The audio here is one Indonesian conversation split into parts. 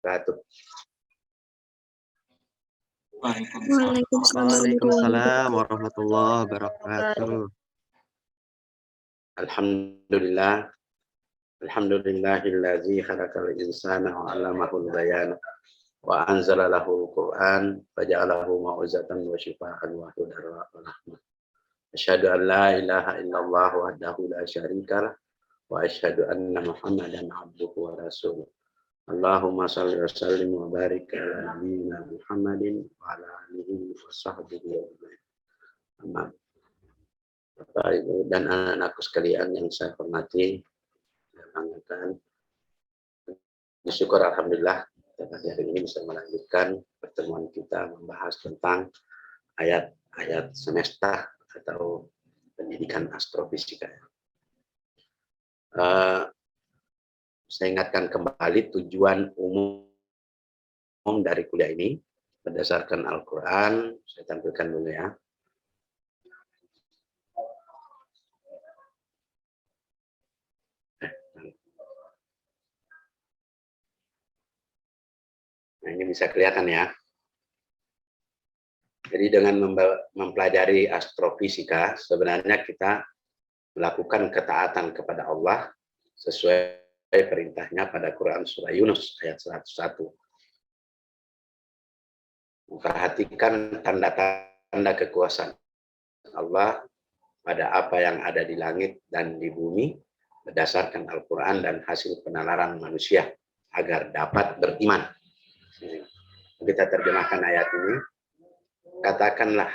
wabarakatuh. Waalaikumsalam warahmatullahi wabarakatuh. Alhamdulillah. Alhamdulillahillazi khalaqal insana wa 'allamahul bayana wa anzala lahul Qur'an faja'alahu mau'izatan wa shifaa'an wa hudan wa rahmah. Asyhadu an la ilaha illallah wahdahu la syarikalah wa asyhadu anna Muhammadan 'abduhu wa rasuluh. Allahumma shalli wa sallim wa barik ala nabiyyina Muhammadin wa ala alihi wa sahbihi ajma'in. Amma Bapak, Ibu, dan anak-anakku sekalian yang saya hormati dan banggakan. Bersyukur alhamdulillah pada hari ini bisa melanjutkan pertemuan kita membahas tentang ayat-ayat semesta atau pendidikan astrofisika. Saya ingatkan kembali tujuan umum dari kuliah ini berdasarkan Al-Quran. Saya tampilkan dulu ya. Nah, ini bisa kelihatan ya. Jadi dengan mempelajari astrofisika, sebenarnya kita melakukan ketaatan kepada Allah sesuai perintahnya pada Quran Surah Yunus ayat 101. Memperhatikan tanda-tanda kekuasaan Allah pada apa yang ada di langit dan di bumi berdasarkan Al-Quran dan hasil penalaran manusia agar dapat beriman. Kita terjemahkan ayat ini. Katakanlah,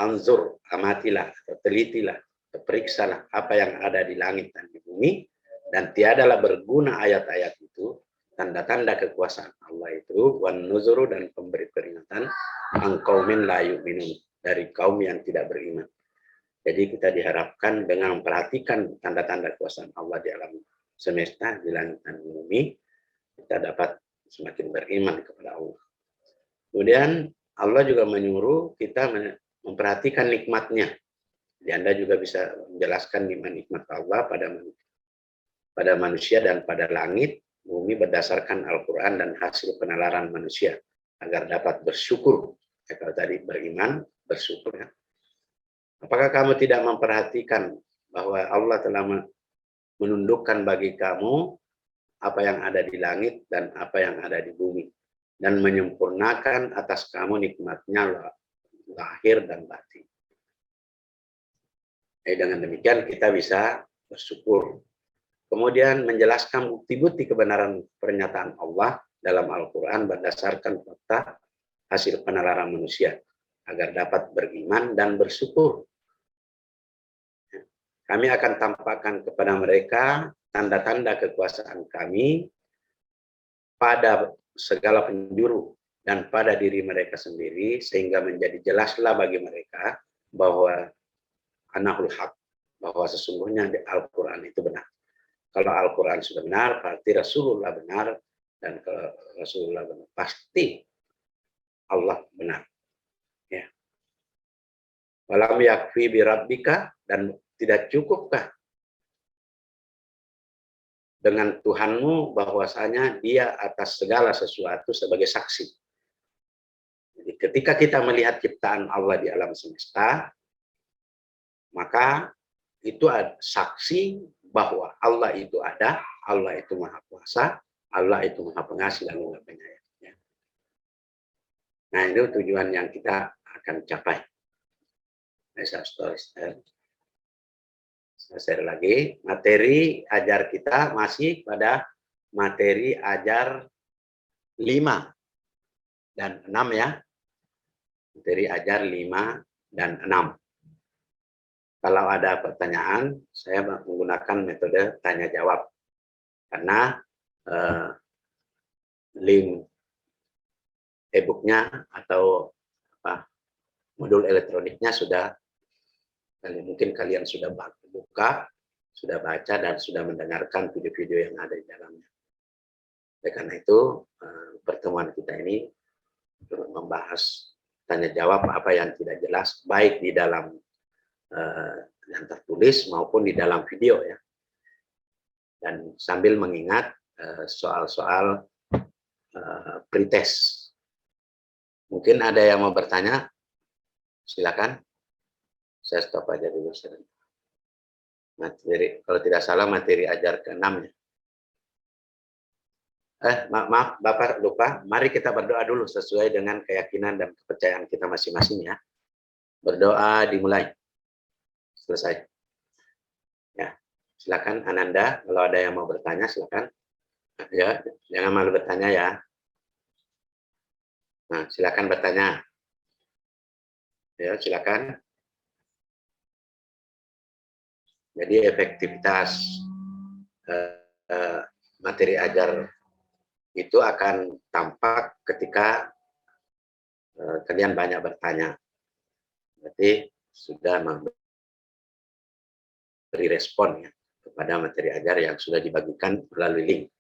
anzur, amatilah, atau telitilah, atau periksalah apa yang ada di langit dan di bumi, dan tiadalah berguna ayat-ayat itu, tanda-tanda kekuasaan Allah itu, wan nuzuru, dan pemberi peringatan, angkaumin la yu'minun, dari kaum yang tidak beriman. Jadi kita diharapkan dengan memperhatikan tanda-tanda kekuasaan Allah di alam semesta, di langit dan di bumi, kita dapat semakin beriman kepada Allah. Kemudian Allah juga menyuruh kita memperhatikan nikmatnya. Jadi Anda juga bisa menjelaskan nikmat Allah pada manusia dan pada langit, bumi berdasarkan Al-Quran dan hasil penalaran manusia agar dapat bersyukur. Kalau tadi beriman, bersyukur. Ya. Apakah kamu tidak memperhatikan bahwa Allah telah menundukkan bagi kamu apa yang ada di langit dan apa yang ada di bumi, dan menyempurnakan atas kamu nikmatnya lahir dan batin. Dengan demikian kita bisa bersyukur. Kemudian menjelaskan bukti-bukti kebenaran pernyataan Allah dalam Al-Quran berdasarkan fakta hasil penalaran manusia agar dapat beriman dan bersyukur. Kami akan tampakkan kepada mereka tanda-tanda kekuasaan kami pada segala penjuru dan pada diri mereka sendiri, sehingga menjadi jelaslah bagi mereka bahwa anahul haq, bahwa sesungguhnya Al-Quran itu benar. Kalau Al-Quran sudah benar, berarti Rasulullah benar, dan kalau Rasulullah benar, pasti Allah benar. Ya. Walam yakfi birabbika, dan tidak cukupkah dengan Tuhanmu bahwasanya dia atas segala sesuatu sebagai saksi. Jadi ketika kita melihat ciptaan Allah di alam semesta, maka itu ada saksi bahwa Allah itu ada, Allah itu maha kuasa, Allah itu maha pengasih dan maha penyayang. Nah, itu tujuan yang kita akan capai. Saya share lagi, materi ajar kita masih pada materi ajar 5 dan 6 ya. Materi ajar 5 dan 6. Kalau ada pertanyaan, saya menggunakan metode tanya jawab. Karena link e-booknya atau modul elektroniknya sudah, mungkin kalian sudah buka, sudah baca, dan sudah mendengarkan video-video yang ada di dalamnya. Oleh karena itu, pertemuan kita ini membahas tanya jawab apa yang tidak jelas, baik di dalam yang tertulis maupun di dalam video ya. Dan sambil mengingat soal-soal pretest. Mungkin ada yang mau bertanya, silakan. Saya stop aja dulu. Materi, kalau tidak salah materi ajar ke-6 ya. Maaf, Bapak lupa. Mari kita berdoa dulu sesuai dengan keyakinan dan kepercayaan kita masing-masing ya. Berdoa dimulai. Selesai. Ya, silakan Ananda. Kalau ada yang mau bertanya, silakan. Ya, jangan malu bertanya ya. Nah, silakan bertanya. Ya, silakan. Jadi efektivitas materi ajar itu akan tampak ketika kalian banyak bertanya. Berarti sudah memberi respon ya kepada materi ajar yang sudah dibagikan melalui link.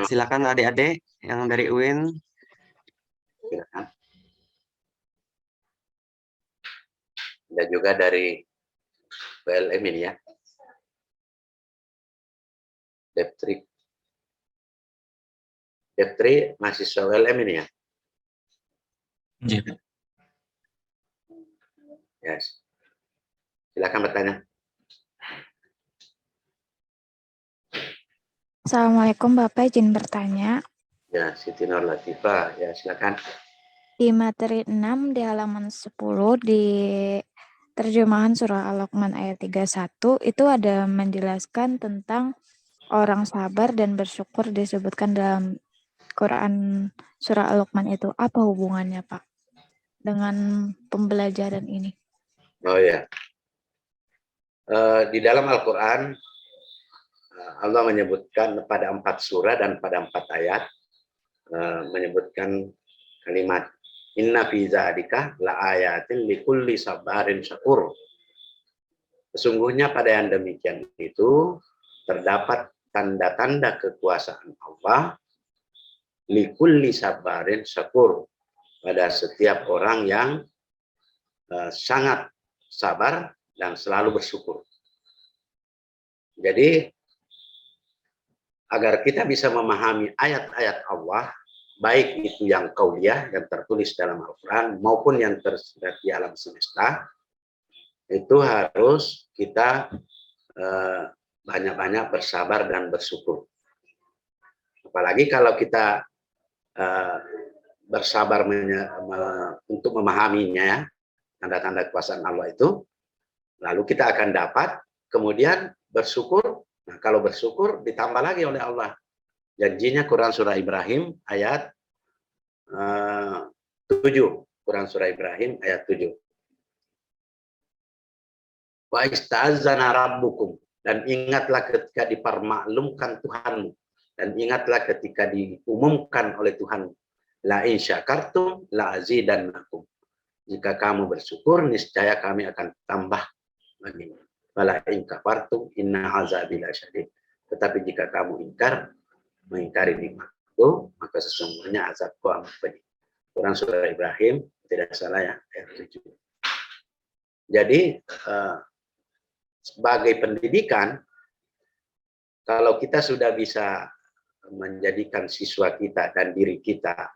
Silakan adik-adik yang dari UIN. Silakan. Dan juga dari PLM ini ya. Deptri mahasiswa ULM ini ya? Iya. Yes. Silakan bertanya. Assalamualaikum Bapak, izin bertanya. Ya, Siti Nur Latifah, ya silakan. Di materi 6 di halaman 10 di terjemahan surah Al-Luqman ayat 31 itu ada menjelaskan tentang orang sabar dan bersyukur disebutkan dalam Quran surah Al-Luqman itu. Apa hubungannya Pak dengan pembelajaran ini? Oh ya. Di dalam Al-Quran Allah menyebutkan pada 4 surah dan pada 4 ayat menyebutkan kalimat inna fi zalika la ayatin likulli sabarin syakur. Sesungguhnya pada yang demikian itu terdapat tanda-tanda kekuasaan Allah likulli sabarin syakur, pada setiap orang yang sangat sabar dan selalu bersyukur. Jadi agar kita bisa memahami ayat-ayat Allah, baik itu yang qauliyah yang tertulis dalam Al-Quran maupun yang tersirat di alam semesta, itu harus kita banyak-banyak bersabar dan bersyukur. Apalagi kalau kita bersabar untuk memahaminya, tanda-tanda kekuasaan Allah itu, lalu kita akan dapat kemudian bersyukur. Nah, kalau bersyukur ditambah lagi oleh Allah. Janjinya Quran surah Ibrahim ayat 7. Quran surah Ibrahim ayat 7. Wa ista'azana rabbukum, dan ingatlah ketika dipermaklumkan Tuhanmu, dan ingatlah ketika diumumkan oleh Tuhan, la in syakartum la azidannakum, jika kamu bersyukur niscaya kami akan tambah bagimu, wala in kafartum inna azabi lasyadid, tetapi jika kamu mengingkari nikmatku, maka sesungguhnya azabku amat pedih. Quran surah Ibrahim, tidak salah ya, ayat 7. Jadi sebagai pendidikan, kalau kita sudah bisa menjadikan siswa kita dan diri kita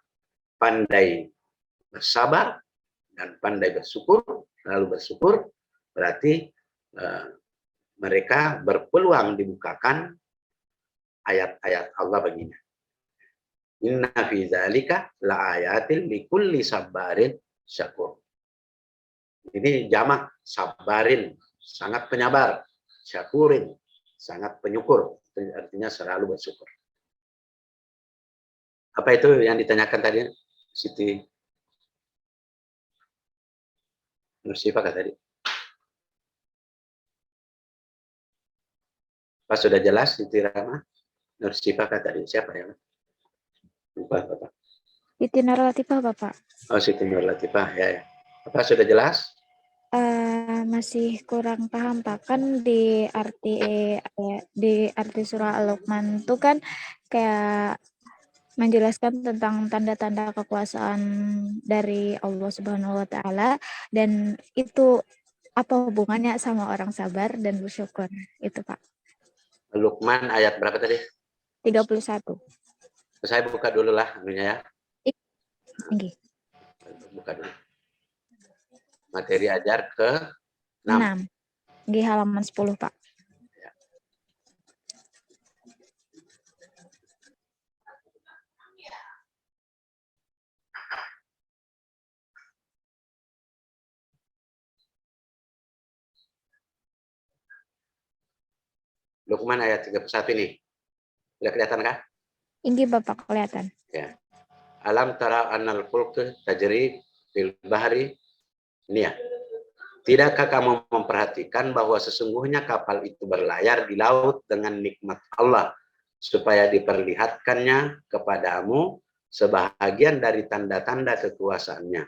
pandai bersabar dan pandai bersyukur, lalu bersyukur, berarti mereka berpeluang dibukakan ayat-ayat Allah baginya. Inna fi dzalika la ayatin likulli sabarin syakur. Ini jamak sabarin, sangat penyabar, syakurin, sangat penyukur, artinya selalu bersyukur. Apa itu yang ditanyakan tadi, Siti Nursifah tadi? Pas sudah jelas, Siti Rama Nursifah tadi siapa ya? Lupa Bapak. Siti Nur Latifah Bapak. Oh, Siti Nur Latifah ya. Apa sudah jelas? Masih kurang paham Pak, kan di arti surah Al-Luqman itu kan kayak menjelaskan tentang tanda-tanda kekuasaan dari Allah Subhanahu wa taala, dan itu apa hubungannya sama orang sabar dan bersyukur itu Pak? Luqman ayat berapa tadi? 31. Saya buka dulu lah anunya ya. Nggih. Buka dulu. Materi ajar ke 6. 6. Nggih, halaman 10, Pak. Luqman ayat 31 ini. Sudah kelihatan kah? Nggih, Bapak, kelihatan. Ya. Alam tara annal fulka tajri fil bahri. Ini ya. Tidakkah kamu memperhatikan bahwa sesungguhnya kapal itu berlayar di laut dengan nikmat Allah supaya diperlihatkannya kepadamu sebahagian dari tanda-tanda kekuasaannya.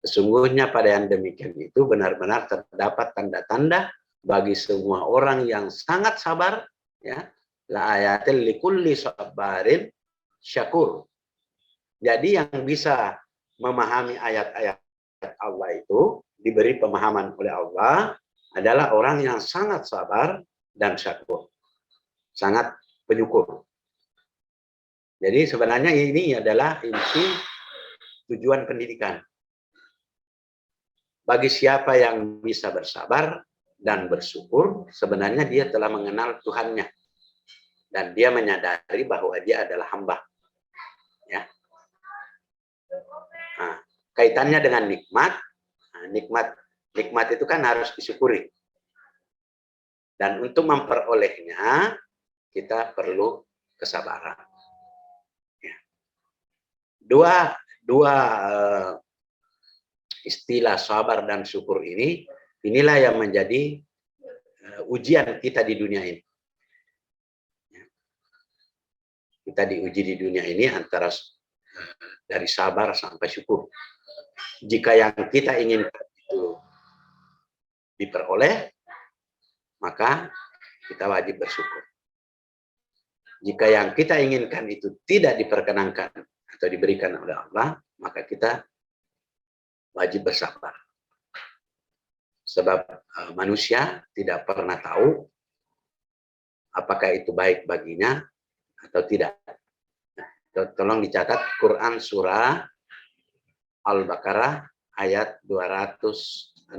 Sesungguhnya pada yang demikian itu benar-benar terdapat tanda-tanda bagi semua orang yang sangat sabar, ya. La ayatil likulli sabarin syakur. Jadi yang bisa memahami ayat-ayat Allah itu diberi pemahaman oleh Allah adalah orang yang sangat sabar dan syakur, sangat penyukur. Jadi sebenarnya ini adalah inti tujuan pendidikan. Bagi siapa yang bisa bersabar dan bersyukur, sebenarnya dia telah mengenal Tuhannya. Dan dia menyadari bahwa dia adalah hamba. Ya. Nah, kaitannya dengan nikmat, nikmat itu kan harus disyukuri. Dan untuk memperolehnya, kita perlu kesabaran. Ya. Dua istilah sabar dan syukur ini, inilah yang menjadi ujian kita di dunia ini. Kita diuji di dunia ini antara dari sabar sampai syukur. Jika yang kita inginkan itu diperoleh, maka kita wajib bersyukur. Jika yang kita inginkan itu tidak diperkenankan atau diberikan oleh Allah, maka kita wajib bersabar. Sebab manusia tidak pernah tahu apakah itu baik baginya atau tidak. Tolong dicatat Quran surah Al-Baqarah ayat 216.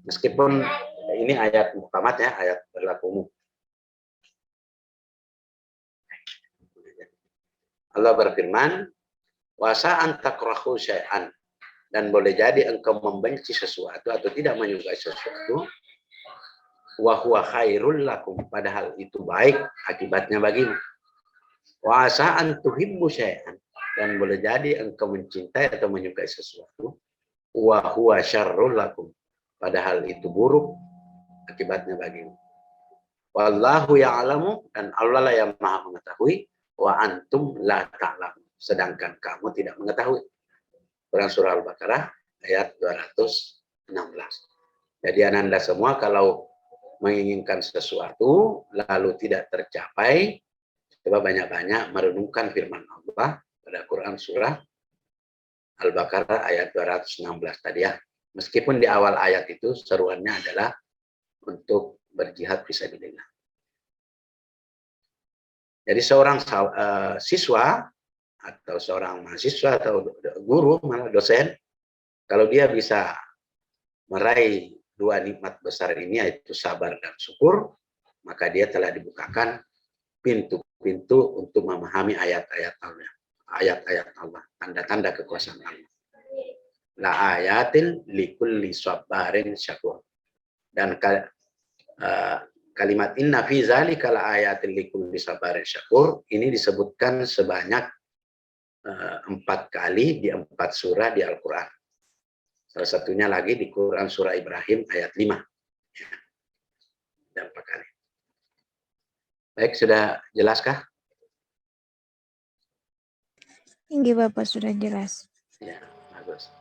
Meskipun ini ayat muhkamat ya, ayat berlaku umum. Allah berfirman, "Wasa antakrahu syai'an." Dan boleh jadi engkau membenci sesuatu atau tidak menyukai sesuatu, wa huwa khairul lakum, padahal itu baik akibatnya bagimu. Wa asa an tuhibbu syai'an, dan boleh jadi engkau mencintai atau menyukai sesuatu, wa huwa syarrul lakum, padahal itu buruk akibatnya bagimu. Wallahu ya'lamu, dan Allah lah yang Maha mengetahui, wa antum la ta'lamun, sedangkan kamu tidak mengetahui. Quran surah Al-Baqarah ayat 216. Jadi Anda semua kalau menginginkan sesuatu lalu tidak tercapai, coba banyak-banyak merenungkan firman Allah pada Quran surah Al-Baqarah ayat 216 tadi ya. Meskipun di awal ayat itu seruannya adalah untuk berjihad fisabilillah. Jadi seorang siswa atau seorang mahasiswa atau guru, malah dosen, kalau dia bisa meraih dua nikmat besar ini, yaitu sabar dan syukur, maka dia telah dibukakan pintu-pintu untuk memahami ayat-ayat Allah, tanda-tanda kekuasaan Allah. La ayatin likulli sabarin syakur. Dan kalimat inna fi zalika la ayatin likulli sabarin syakur ini disebutkan sebanyak 4 kali di 4 surah di Al-Quran. Salah satunya lagi di Quran surah Ibrahim ayat 5. Dan 4 kali. Baik, sudah jelaskah? Nggih, Bapak, sudah jelas. Ya, bagus.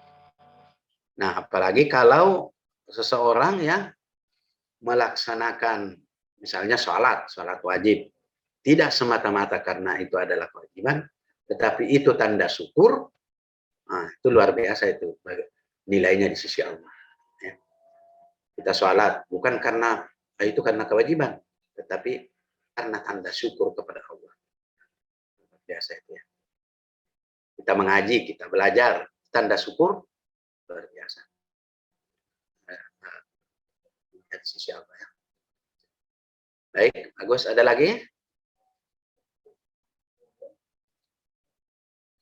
Nah, apalagi kalau seseorang yang melaksanakan misalnya sholat wajib, tidak semata-mata karena itu adalah kewajiban, tetapi itu tanda syukur, nah, itu luar biasa itu nilainya di sisi Allah. Ya. Kita sholat bukan karena itu karena kewajiban, tetapi karena tanda syukur kepada Allah. Biasa itu ya. Kita mengaji, kita belajar, tanda syukur luar biasa. Lihat sisi apa ya. Baik, Agus, ada lagi?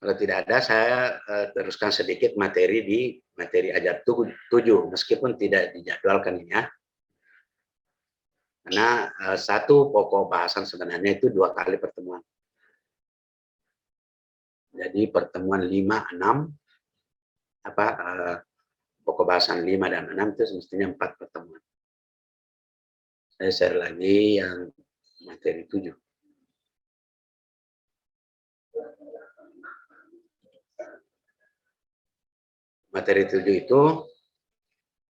Kalau tidak ada, saya teruskan sedikit materi di materi ajar 7, meskipun tidak dijadwalkan ini ya. Karena satu pokok bahasan sebenarnya itu 2 kali pertemuan. Jadi pertemuan 5, 6, pokok bahasan 5 dan 6 itu semestinya 4 pertemuan. Saya share lagi yang materi 7. Materi 7 itu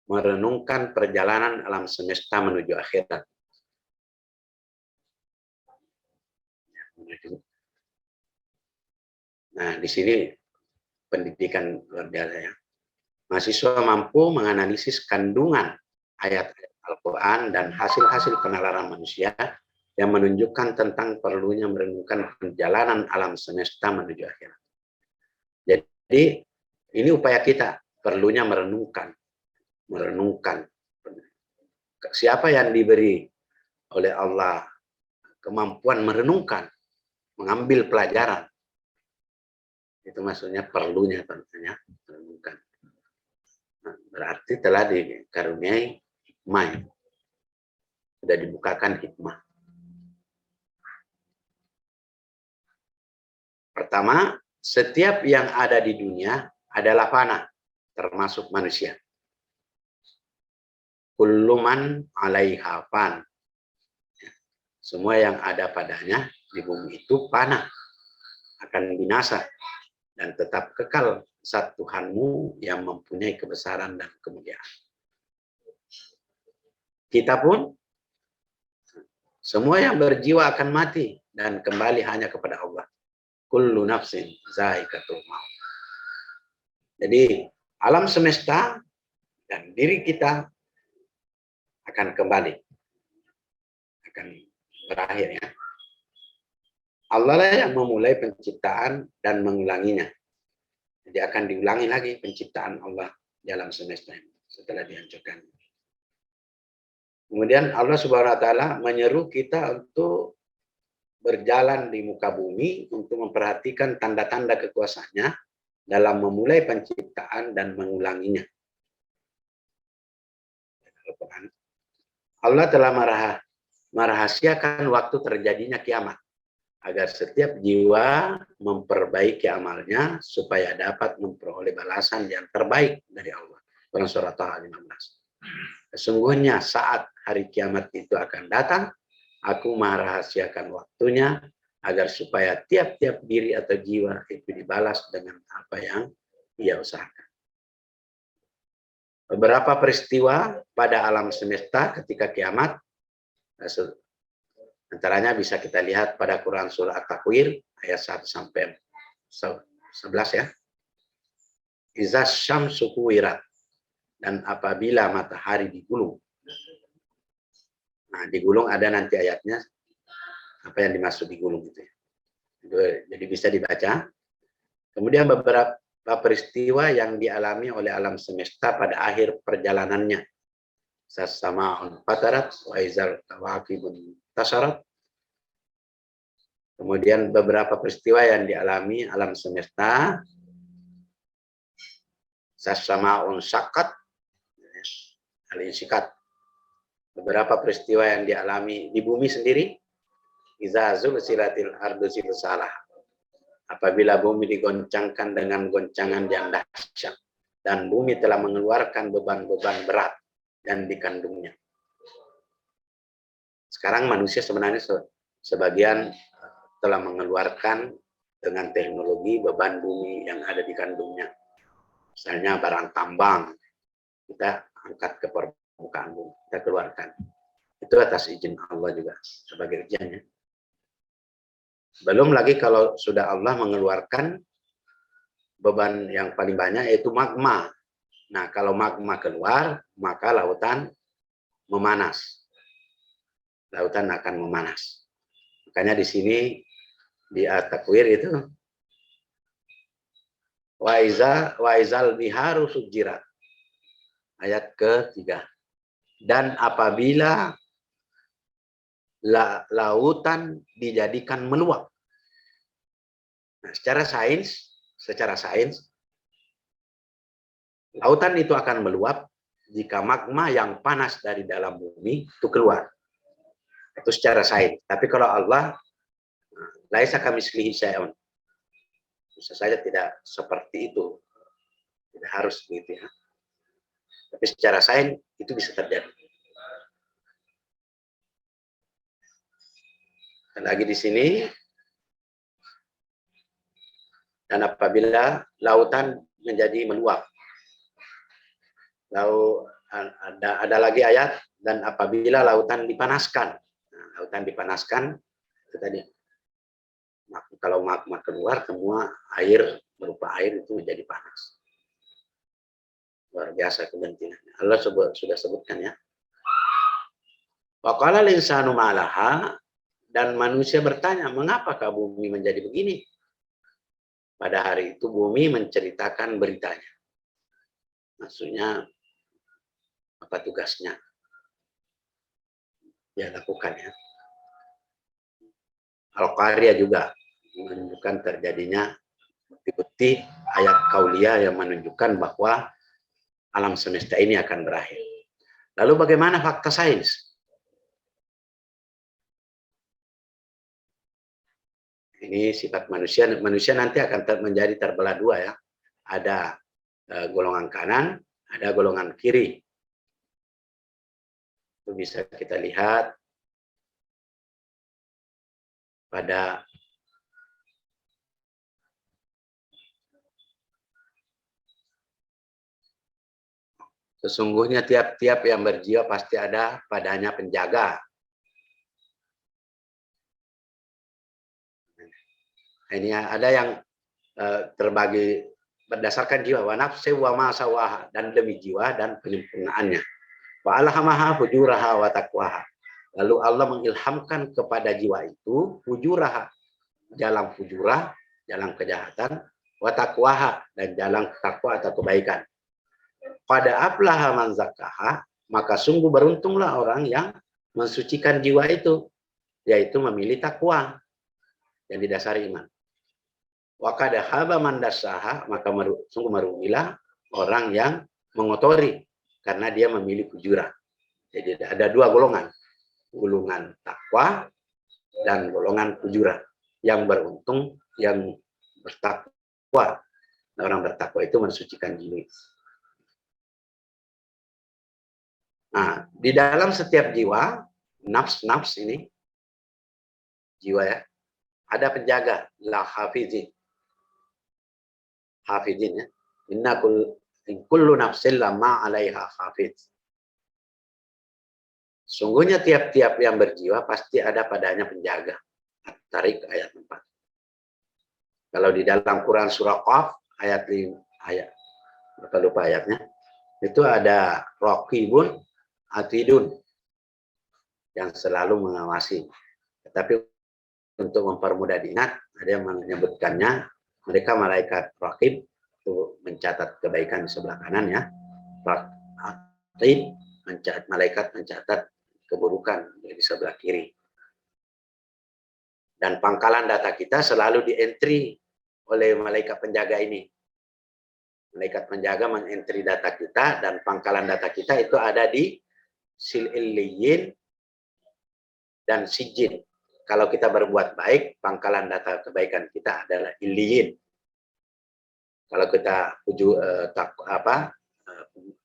merenungkan perjalanan alam semesta menuju akhirat. Nah, di sini pendidikan luar biasa ya. Mahasiswa mampu menganalisis kandungan ayat-ayat Al-Quran dan hasil-hasil penalaran manusia yang menunjukkan tentang perlunya merenungkan perjalanan alam semesta menuju akhirat. Jadi, ini upaya kita, perlunya merenungkan. Siapa yang diberi oleh Allah kemampuan merenungkan, mengambil pelajaran, itu maksudnya perlunya tentunya merenungkan. Nah, berarti telah dikaruniai hikmah, sudah dibukakan hikmah. Pertama, setiap yang ada di dunia adalah fana, termasuk manusia. Kullu man 'alaiha fan. Semua yang ada padanya di bumi itu fana, akan binasa, dan tetap kekal saat Tuhanmu yang mempunyai kebesaran dan kemuliaan. Kita pun, semua yang berjiwa akan mati dan kembali hanya kepada Allah. Kullu nafsin za'iqatul maut. Jadi alam semesta dan diri kita akan kembali, akan berakhir ya. Allah lah yang memulai penciptaan dan mengulanginya. Jadi akan diulangi lagi penciptaan Allah di alam semesta ini setelah dihancurkan. Kemudian Allah Subhanahu wa taala menyeru kita untuk berjalan di muka bumi untuk memperhatikan tanda-tanda kekuasaannya dalam memulai penciptaan dan mengulanginya. Allah telah merahasiakan waktu terjadinya kiamat agar setiap jiwa memperbaiki amalnya supaya dapat memperoleh balasan yang terbaik dari Allah. Dalam surat Taha 15. Sesungguhnya saat hari kiamat itu akan datang, aku merahasiakan waktunya agar supaya tiap-tiap diri atau jiwa itu dibalas dengan apa yang ia usahakan. Beberapa peristiwa pada alam semesta ketika kiamat, antaranya bisa kita lihat pada Quran surah At-Takwir ayat 1 sampai 11 ya. Iza syamsu kuwirat, dan apabila matahari digulung. Nah, digulung ada nanti ayatnya apa yang dimaksud digulung itu ya. Jadi bisa dibaca. Kemudian beberapa peristiwa yang dialami oleh alam semesta pada akhir perjalanannya. Sasama'un fatarat wa izal kawakibun tasarat. Kemudian beberapa peristiwa yang dialami alam semesta. Sasama'un syakat, al-insyikat. Beberapa peristiwa yang dialami di bumi sendiri. Iza zulzilatil ardu zilzalah. Apabila bumi digoncangkan dengan goncangan yang dahsyat dan bumi telah mengeluarkan beban-beban berat dan dikandungnya. Sekarang manusia sebenarnya sebagian telah mengeluarkan dengan teknologi beban bumi yang ada di kandungnya. Misalnya barang tambang, kita angkat ke permukaan bumi, kita keluarkan. Itu atas izin Allah juga sebagai ujiannya. Belum lagi kalau sudah Allah mengeluarkan beban yang paling banyak yaitu magma. Nah, kalau magma keluar, maka lautan memanas. Lautan akan memanas. Makanya di sini di At-Takwir itu wa izal biharu sujirat. Ayat ketiga. Dan apabila lautan dijadikan meluap. Nah, secara sains, lautan itu akan meluap jika magma yang panas dari dalam bumi itu keluar. Itu secara sains. Tapi kalau Allah, laisa kamitslihi syai'un. Bisa saja tidak seperti itu. Tidak harus begitu ya. Tapi secara sains itu bisa terjadi. Dan lagi di sini, dan apabila lautan menjadi meluap. Lalu ada lagi ayat, dan apabila lautan dipanaskan. Nah, lautan dipanaskan, itu tadi. Kalau magma keluar, semua air, berupa air itu menjadi panas. Luar biasa kegentingannya. Allah sudah sebutkan ya. Wa qala linsanu malaha, dan manusia bertanya, mengapakah bumi menjadi begini? Pada hari itu bumi menceritakan beritanya. Maksudnya, apa tugasnya? Dia lakukan ya. Al-Qariyah juga menunjukkan terjadinya bukti-bukti ayat kauliyah yang menunjukkan bahwa alam semesta ini akan berakhir. Lalu bagaimana fakta sains? Ini sifat manusia. Manusia nanti akan menjadi terbelah dua ya. Ada golongan kanan, ada golongan kiri. Itu bisa kita lihat pada sesungguhnya tiap-tiap yang berjiwa pasti ada padanya penjaga. Ini ada yang terbagi berdasarkan jiwa, wa nafsi wa ma sawaha, dan demi jiwa dan penyempurnaannya. Wa alhamaha fujuraha wa taqwaha. Lalu Allah mengilhamkan kepada jiwa itu fujuraha, jalan fujurah, jalan kejahatan, wa taqwaha, dan jalan takwa atau kebaikan. Pada aflaha man zakkaha, maka sungguh beruntunglah orang yang mensucikan jiwa itu, yaitu memilih takwa yang didasari iman. Wa qad khaba man dassaha, maka sungguh merugilah orang yang mengotori karena dia memilih fujurah. Jadi ada dua golongan takwa dan golongan fujurah. Yang beruntung yang bertakwa. Nah, orang bertakwa itu mensucikan diri. Nah, di dalam setiap jiwa, nafs ini, jiwa ya, ada penjaga, la hafizin. Hafizin ya. Inna kullu nafsin lama 'alaiha hafiz. Sungguhnya tiap-tiap yang berjiwa pasti ada padanya penjaga. Tarik ayat 4. Kalau di dalam Quran surah Qaf ayat 5, lupa ayatnya, itu ada raqibun atidun yang selalu mengawasi. Tetapi untuk mempermudah diingat, ada yang menyebutkannya mereka malaikat raqib, itu mencatat kebaikan di sebelah kanan ya. Atid, malaikat mencatat keburukan di sebelah kiri. Dan pangkalan data kita selalu di-entry oleh malaikat penjaga ini. Malaikat penjaga men-entry data kita, dan pangkalan data kita itu ada di Sil'illiyin dan Sijin. Kalau kita berbuat baik, pangkalan data kebaikan kita adalah Illiyin. Kalau kita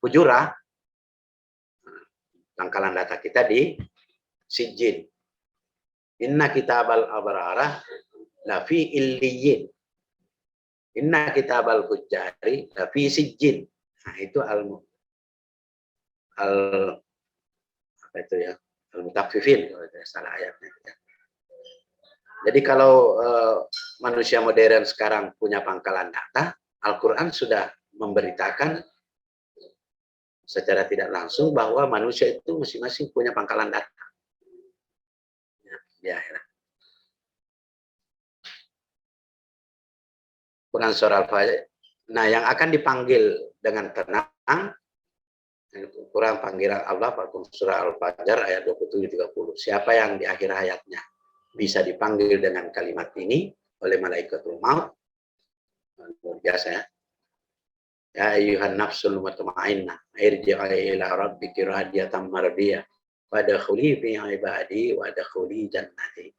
fujurah, pangkalan data kita di Sijin. Inna kitabal abrarah lafi illiyin. Inna kitabal fujjari lafi sijjin. Nah, itu apa itu ya? Al-mutaffifin, kalau tidak salah ayatnya. Jadi kalau manusia modern sekarang punya pangkalan data, Al-Quran sudah memberitakan secara tidak langsung bahwa manusia itu masing-masing punya pangkalan data. Ya, di akhirat. Quran surah Al-Fajr. Nah, yang akan dipanggil dengan tenang, Quran panggilan Allah, surah Al-Fajr ayat 27-30. Siapa yang di akhir ayatnya bisa dipanggil dengan kalimat ini oleh malaikatul maut, luar biasa ya. Ya ayyuhan nafsul mutmainnah, irji'i ila rabbiki radiyatan mardiyah, wadkhuli fi ibadi wadkhuli jannati.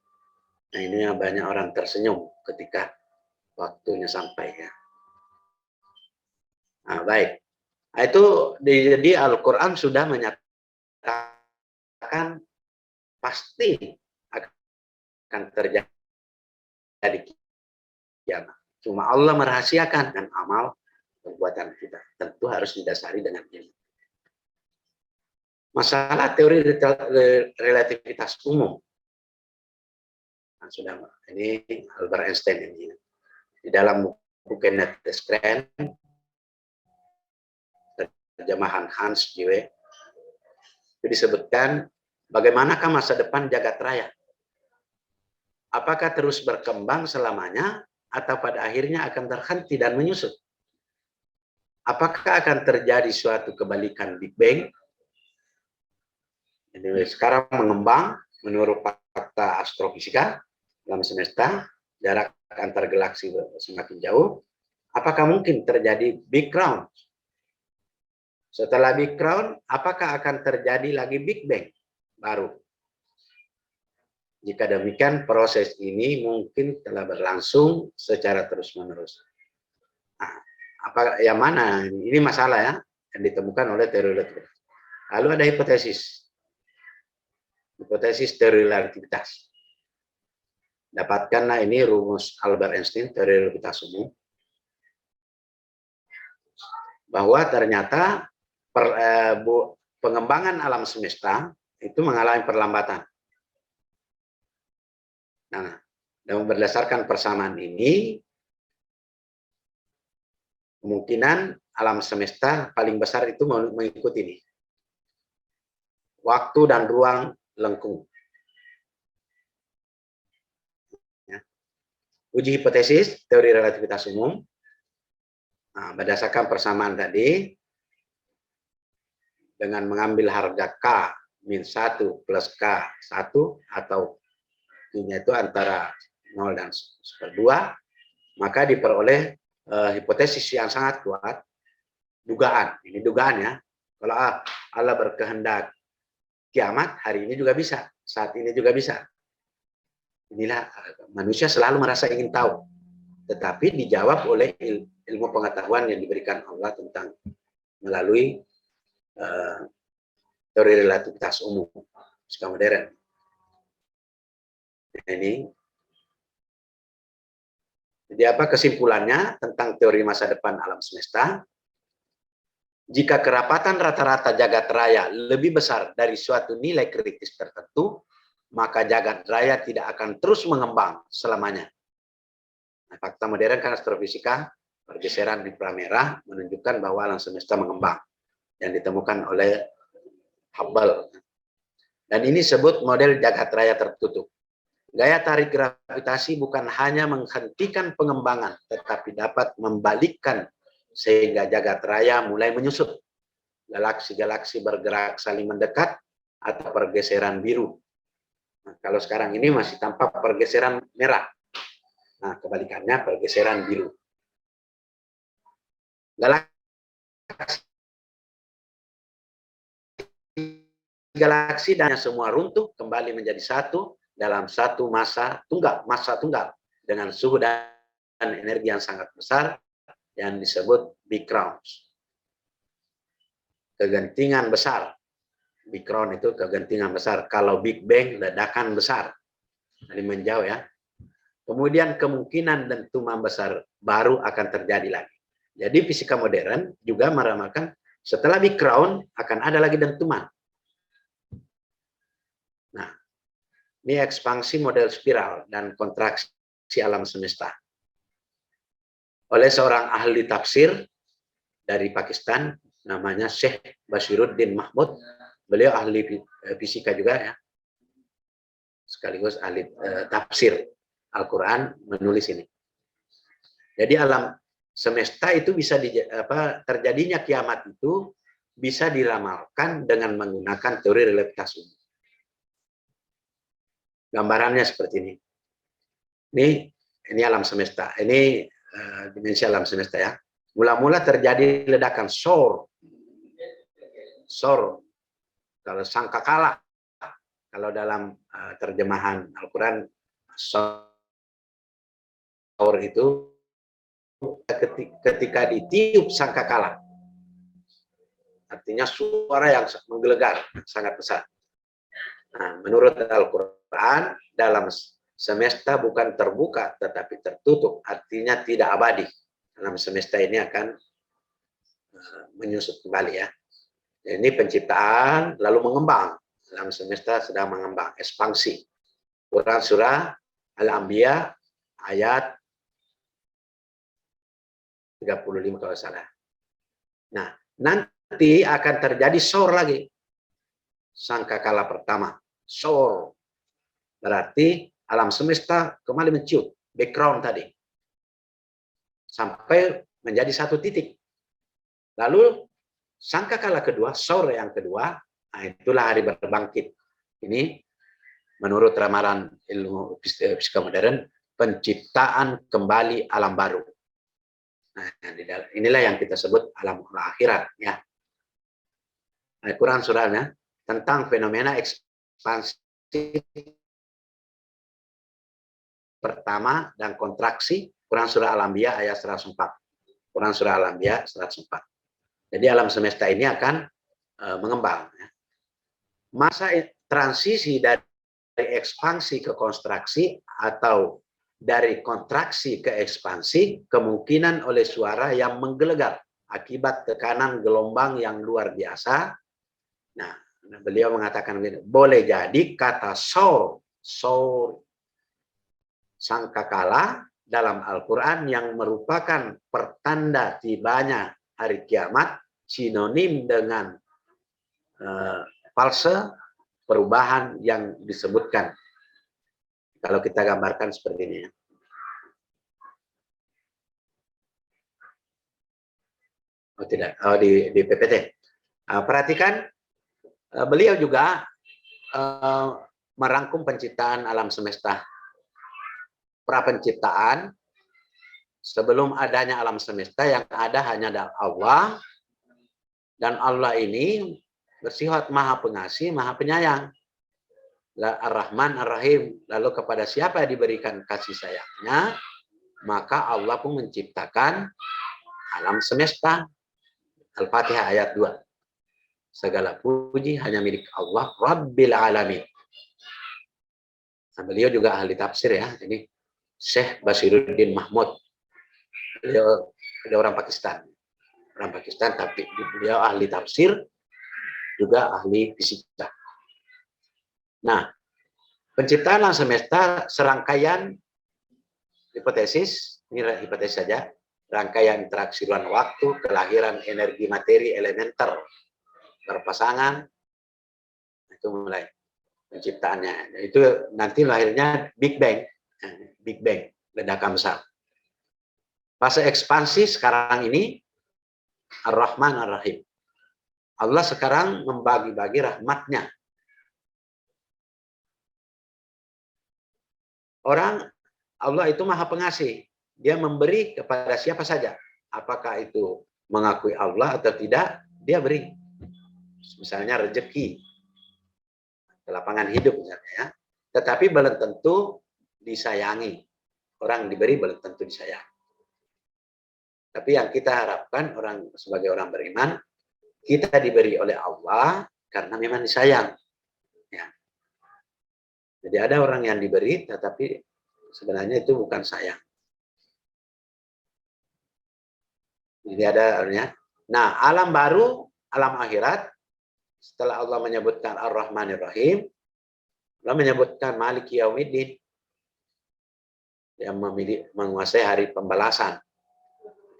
Nah, ini yang banyak orang tersenyum ketika waktunya sampai ya. Nah, baik. Nah, itu jadi Al-Quran sudah menyatakan pasti akan terjadi kiamat. Cuma Allah merahasiakan dan amal perbuatan kita. Tentu harus didasari dengan ilmu. Masalah teori relativitas umum. Nah, sudah, ini Albert Einstein ini. Di dalam buku Kenneth Descrain, terjemahan Hans Jiwe, itu disebutkan bagaimanakah masa depan jagat raya? Apakah terus berkembang selamanya atau pada akhirnya akan terhenti dan menyusut? Apakah akan terjadi suatu kebalikan Big Bang? Jadi sekarang mengembang menurut fakta astrofisika dalam semesta, jarak antar galaksi semakin jauh. Apakah mungkin terjadi Big Crowd? Setelah Big Crowd, apakah akan terjadi lagi Big Bang baru? Jika demikian, proses ini mungkin telah berlangsung secara terus-menerus. Nah, apa yang mana? Ini masalah ya yang ditemukan oleh teori relativitas. Lalu ada hipotesis teori relativitas. Dapatkanlah ini rumus Albert Einstein, teori relativitas umum, bahwa ternyata pengembangan alam semesta itu mengalami perlambatan. Nah, dan berdasarkan persamaan ini, kemungkinan alam semesta paling besar itu mengikuti ini. Waktu dan ruang lengkung. Ya. Uji hipotesis teori relativitas umum. Nah, berdasarkan persamaan tadi, dengan mengambil harga K min 1 plus K 1 atau Q-nya itu antara 0 dan 1/2, maka diperoleh hipotesis yang sangat kuat, dugaan. Ini dugaan ya. Kalau Allah berkehendak kiamat, hari ini juga bisa, saat ini juga bisa. Inilah manusia selalu merasa ingin tahu, tetapi dijawab oleh ilmu pengetahuan yang diberikan Allah tentang melalui teori relativitas umum fisika modern. Ini jadi apa kesimpulannya tentang teori masa depan alam semesta? Jika kerapatan rata-rata jagat raya lebih besar dari suatu nilai kritis tertentu, maka jagat raya tidak akan terus mengembang selamanya. Nah, fakta modern kan astrofisika, pergeseran di pramerah menunjukkan bahwa alam semesta mengembang yang ditemukan oleh Hubble. Dan ini disebut model jagat raya tertutup. Gaya tarik gravitasi bukan hanya menghentikan pengembangan, tetapi dapat membalikkan sehingga jagat raya mulai menyusut. Galaksi-galaksi bergerak saling mendekat atau pergeseran biru. Nah, kalau sekarang ini masih tampak pergeseran merah. Nah, kebalikannya pergeseran biru. Galaksi dan semua runtuh kembali menjadi satu dalam satu massa tunggal dengan suhu dan energi yang sangat besar yang disebut Big Crowds. Kegentingan besar. Big Crowd itu kegentingan besar. Kalau Big Bang ledakan besar. Ini menjauh ya. Kemudian kemungkinan dentuman besar baru akan terjadi lagi. Jadi fisika modern juga meramalkan setelah Big Crowd akan ada lagi dentuman. Nah, ini ekspansi model spiral dan kontraksi alam semesta. Oleh seorang ahli tafsir dari Pakistan, namanya Syekh Basiruddin Mahmud. Beliau ahli fisika juga ya. Sekaligus ahli tafsir Al-Quran, menulis ini. Jadi alam semesta itu bisa terjadinya kiamat itu bisa diramalkan dengan menggunakan teori relativitas umum. Gambarannya seperti ini. Ini alam semesta. Ini dimensi alam semesta ya. Mula-mula terjadi ledakan sor. Kalau sangkakala. Kalau dalam terjemahan Al-Quran, sor itu ketika ditiup sangkakala. Artinya suara yang menggelegar, sangat besar. Nah, menurut Al-Quran, dalam semesta bukan terbuka, tetapi tertutup. Artinya tidak abadi. Alam semesta ini akan menyusut kembali ya. Ini penciptaan, lalu mengembang. Alam semesta sedang mengembang, ekspansi. Quran surah Al-Anbiya ayat 35 kalau salah. Nah, nanti akan terjadi sor lagi. Sangkakala pertama, sor. Berarti alam semesta kembali menciut, background tadi. Sampai menjadi satu titik. Lalu sangkakala kedua, sor yang kedua, nah itulah hari berbangkit. Ini menurut ramalan ilmu fisika modern, penciptaan kembali alam baru. Nah, inilah yang kita sebut alam akhirat ya. Al-Quran surahnya tentang fenomena ekspansi pertama dan kontraksi. Quran surah Al-Anbiya ayat 104. Quran surah Al-Anbiya 104. Jadi alam semesta ini akan mengembang. Ya. Masa transisi dari ekspansi ke kontraksi atau dari kontraksi ke ekspansi kemungkinan oleh suara yang menggelegar akibat tekanan gelombang yang luar biasa. Nah, beliau mengatakan boleh jadi kata sor sangkakala dalam Al-Quran yang merupakan pertanda tibanya hari kiamat sinonim dengan fase perubahan yang disebutkan. Kalau kita gambarkan seperti ini. Oh tidak, di PPT. Perhatikan, beliau juga merangkum penciptaan alam semesta. Prapenciptaan, sebelum adanya alam semesta yang ada hanya Allah, dan Allah ini bersifat maha pengasih, maha penyayang. Ar-Rahman, Ar-Rahim. Lalu kepada siapa diberikan kasih sayangnya, maka Allah pun menciptakan alam semesta. Al-Fatihah ayat 2. Segala puji hanya milik Allah, Rabbil Alamin. Nah, beliau juga ahli tafsir ya. Ini Syekh Basiruddin Mahmud. Beliau orang Pakistan. Orang Pakistan, tapi beliau ahli tafsir, juga ahli fisika. Nah, penciptaan alam semesta serangkaian hipotesis, ini hipotesis saja, rangkaian interaksi ruang waktu, kelahiran energi materi elementer berpasangan, itu mulai penciptaannya. Itu nanti lahirnya Big Bang, ledakan besar. Fase ekspansi sekarang ini Ar-Rahman Ar-Rahim. Allah sekarang membagi-bagi rahmatnya. Allah itu maha pengasih. Dia memberi kepada siapa saja. Apakah itu mengakui Allah atau tidak, dia beri. Misalnya rezeki, lapangan hidup misalnya ya. Tetapi belum tentu disayangi. Orang diberi belum tentu disayang. Tapi yang kita harapkan sebagai orang beriman, kita diberi oleh Allah karena memang disayang. Ya. Jadi ada orang yang diberi, tetapi sebenarnya itu bukan sayang. Jadi ada artinya. Nah, alam baru, alam akhirat, setelah Allah menyebutkan Ar-Rahmanir Rahim, Allah menyebutkan Maliki Yaumiddin, yang menguasai hari pembalasan.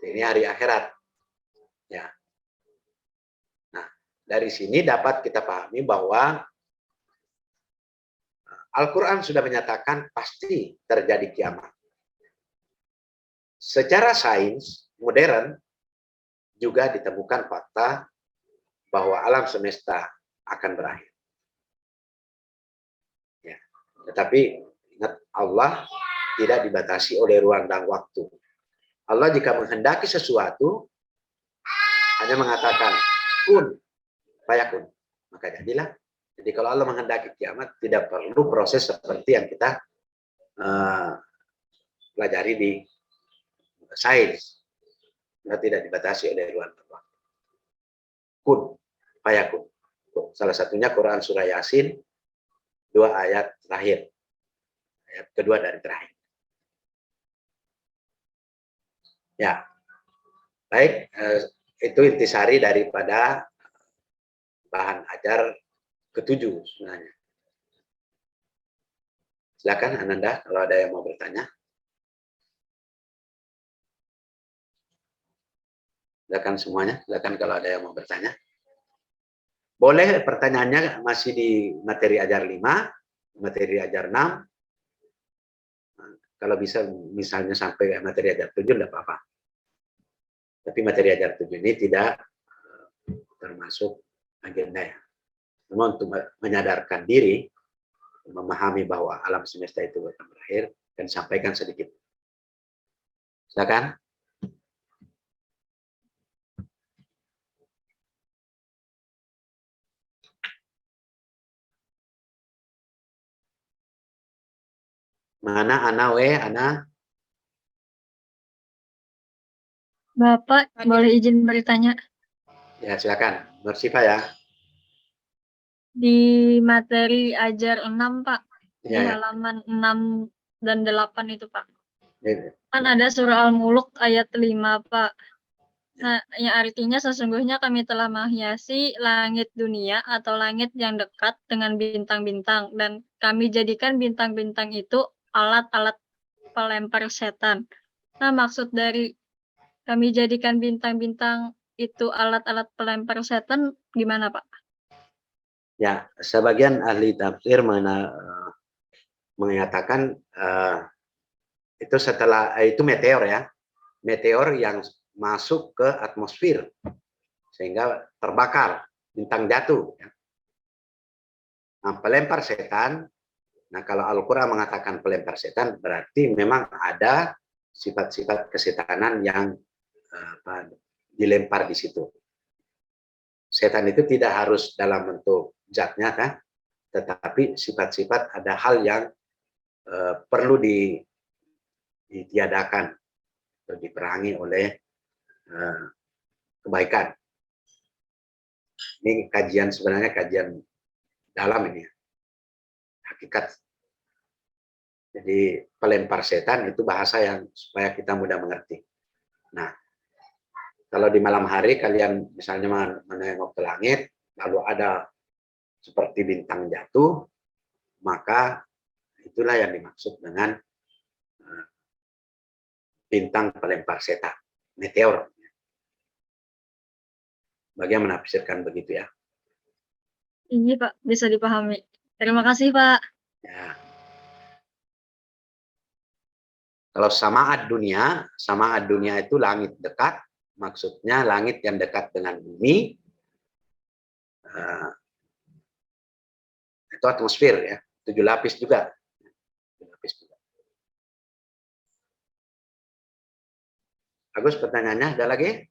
Ini hari akhirat. Ya. Nah, dari sini dapat kita pahami bahwa Al-Quran sudah menyatakan pasti terjadi kiamat. secara sains modern juga ditemukan fakta bahwa alam semesta akan berakhir. Ya. Tetapi ingat, Allah tidak dibatasi oleh ruang dan waktu. Allah jika menghendaki sesuatu hanya mengatakan kun fayakun, maka jadilah. Jadi kalau Allah menghendaki kiamat tidak perlu proses seperti yang kita pelajari di sains. Kita tidak dibatasi oleh ruang dan waktu. Kun fayakun. Salah satunya Quran surah Yasin 2 ayat terakhir. Ayat kedua dari terakhir. Ya, baik, itu intisari daripada bahan ajar ketujuh sebenarnya. Silakan Ananda kalau ada yang mau bertanya. Silakan semuanya, silakan kalau ada yang mau bertanya. Boleh pertanyaannya masih di materi ajar 5, materi ajar 6. Kalau bisa misalnya sampai materi ajar 7 tidak apa-apa. Tapi materi ajar 7 ini tidak termasuk agenda ya. Namun untuk menyadarkan diri, memahami bahwa alam semesta itu akan berakhir, dan sampaikan sedikit. Silakan. Mana Ana Ana? Bapak, boleh izin bertanya? Ya, silakan. Bersifat ya. Di materi ajar 6, Pak. Di Ya. halaman 6 dan 8 itu, Pak. Ya. Kan ada surah Al-Mulk ayat 5, Pak. Nah, yang artinya sesungguhnya kami telah menghiasi langit dunia atau langit yang dekat dengan bintang-bintang. Dan kami jadikan bintang-bintang itu alat-alat pelempar setan. Nah, maksud dari kami jadikan bintang-bintang itu alat-alat pelempar setan gimana, Pak? Ya, sebagian ahli tafsir mengatakan itu setelah itu meteor ya, meteor yang masuk ke atmosfer sehingga terbakar, bintang jatuh. Ya. Nah, pelempar setan. Nah, kalau Al-Quran mengatakan pelempar setan, berarti memang ada sifat-sifat kesetanan yang dilempar di situ. Setan itu tidak harus dalam bentuk zatnya, kan? Tetapi sifat-sifat ada hal yang perlu ditiadakan atau diperangi oleh kebaikan. Ini kajian sebenarnya kajian dalam ini, hakikat. Jadi pelempar setan itu bahasa yang supaya kita mudah mengerti. Nah, kalau di malam hari kalian misalnya menengok ke langit, lalu ada seperti bintang jatuh, maka itulah yang dimaksud dengan bintang pelempar setan, meteor. Bagaimana menafsirkan begitu ya? Iya, Pak, bisa dipahami. Terima kasih, Pak. Ya. Kalau samaat dunia itu langit dekat, maksudnya langit yang dekat dengan bumi, itu atmosfer ya, 7 lapis juga. 7 lapis juga. Agus, pertanyaannya ada lagi?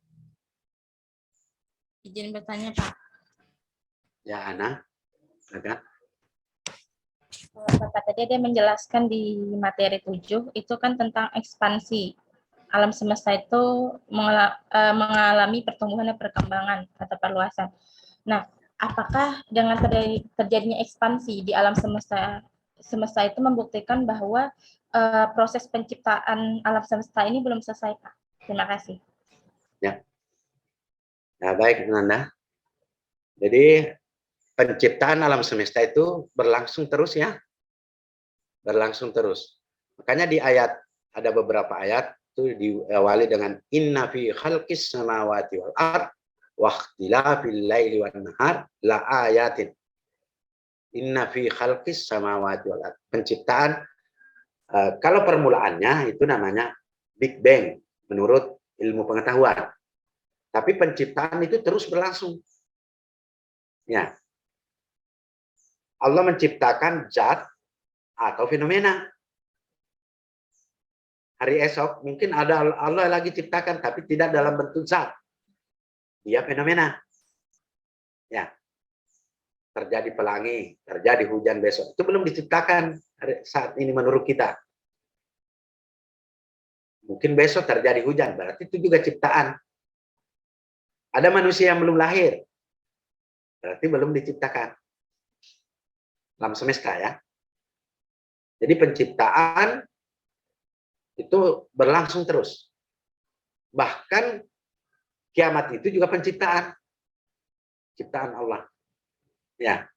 Izin bertanya, Pak. Ya, Ana. Ada? Bapak tadi ada menjelaskan di materi 7, itu kan tentang ekspansi. Alam semesta itu mengalami pertumbuhan dan perkembangan atau perluasan. Nah, apakah dengan terjadinya ekspansi di alam semesta itu membuktikan bahwa proses penciptaan alam semesta ini belum selesai, Pak? Terima kasih. Ya. Nah, baik, Nanda. Jadi penciptaan alam semesta itu berlangsung terus ya. Berlangsung terus. Makanya di ayat, ada beberapa ayat itu diawali dengan inna fi khalqis samawati wal ard wa ikhtilafil laili wan nahar la ayatin. Inna fi khalqis samawati wal ard. Penciptaan, kalau permulaannya itu namanya Big Bang menurut ilmu pengetahuan. Tapi penciptaan itu terus berlangsung. Ya. Allah menciptakan zat atau fenomena. Hari esok mungkin ada Allah lagi ciptakan tapi tidak dalam bentuk zat. Dia fenomena. Ya. Terjadi pelangi, terjadi hujan besok. Itu belum diciptakan saat ini menurut kita. Mungkin besok terjadi hujan, berarti itu juga ciptaan. Ada manusia yang belum lahir, berarti belum diciptakan. Alam semesta ya. Jadi penciptaan itu berlangsung terus. Bahkan kiamat itu juga penciptaan. Ciptaan Allah. Ya.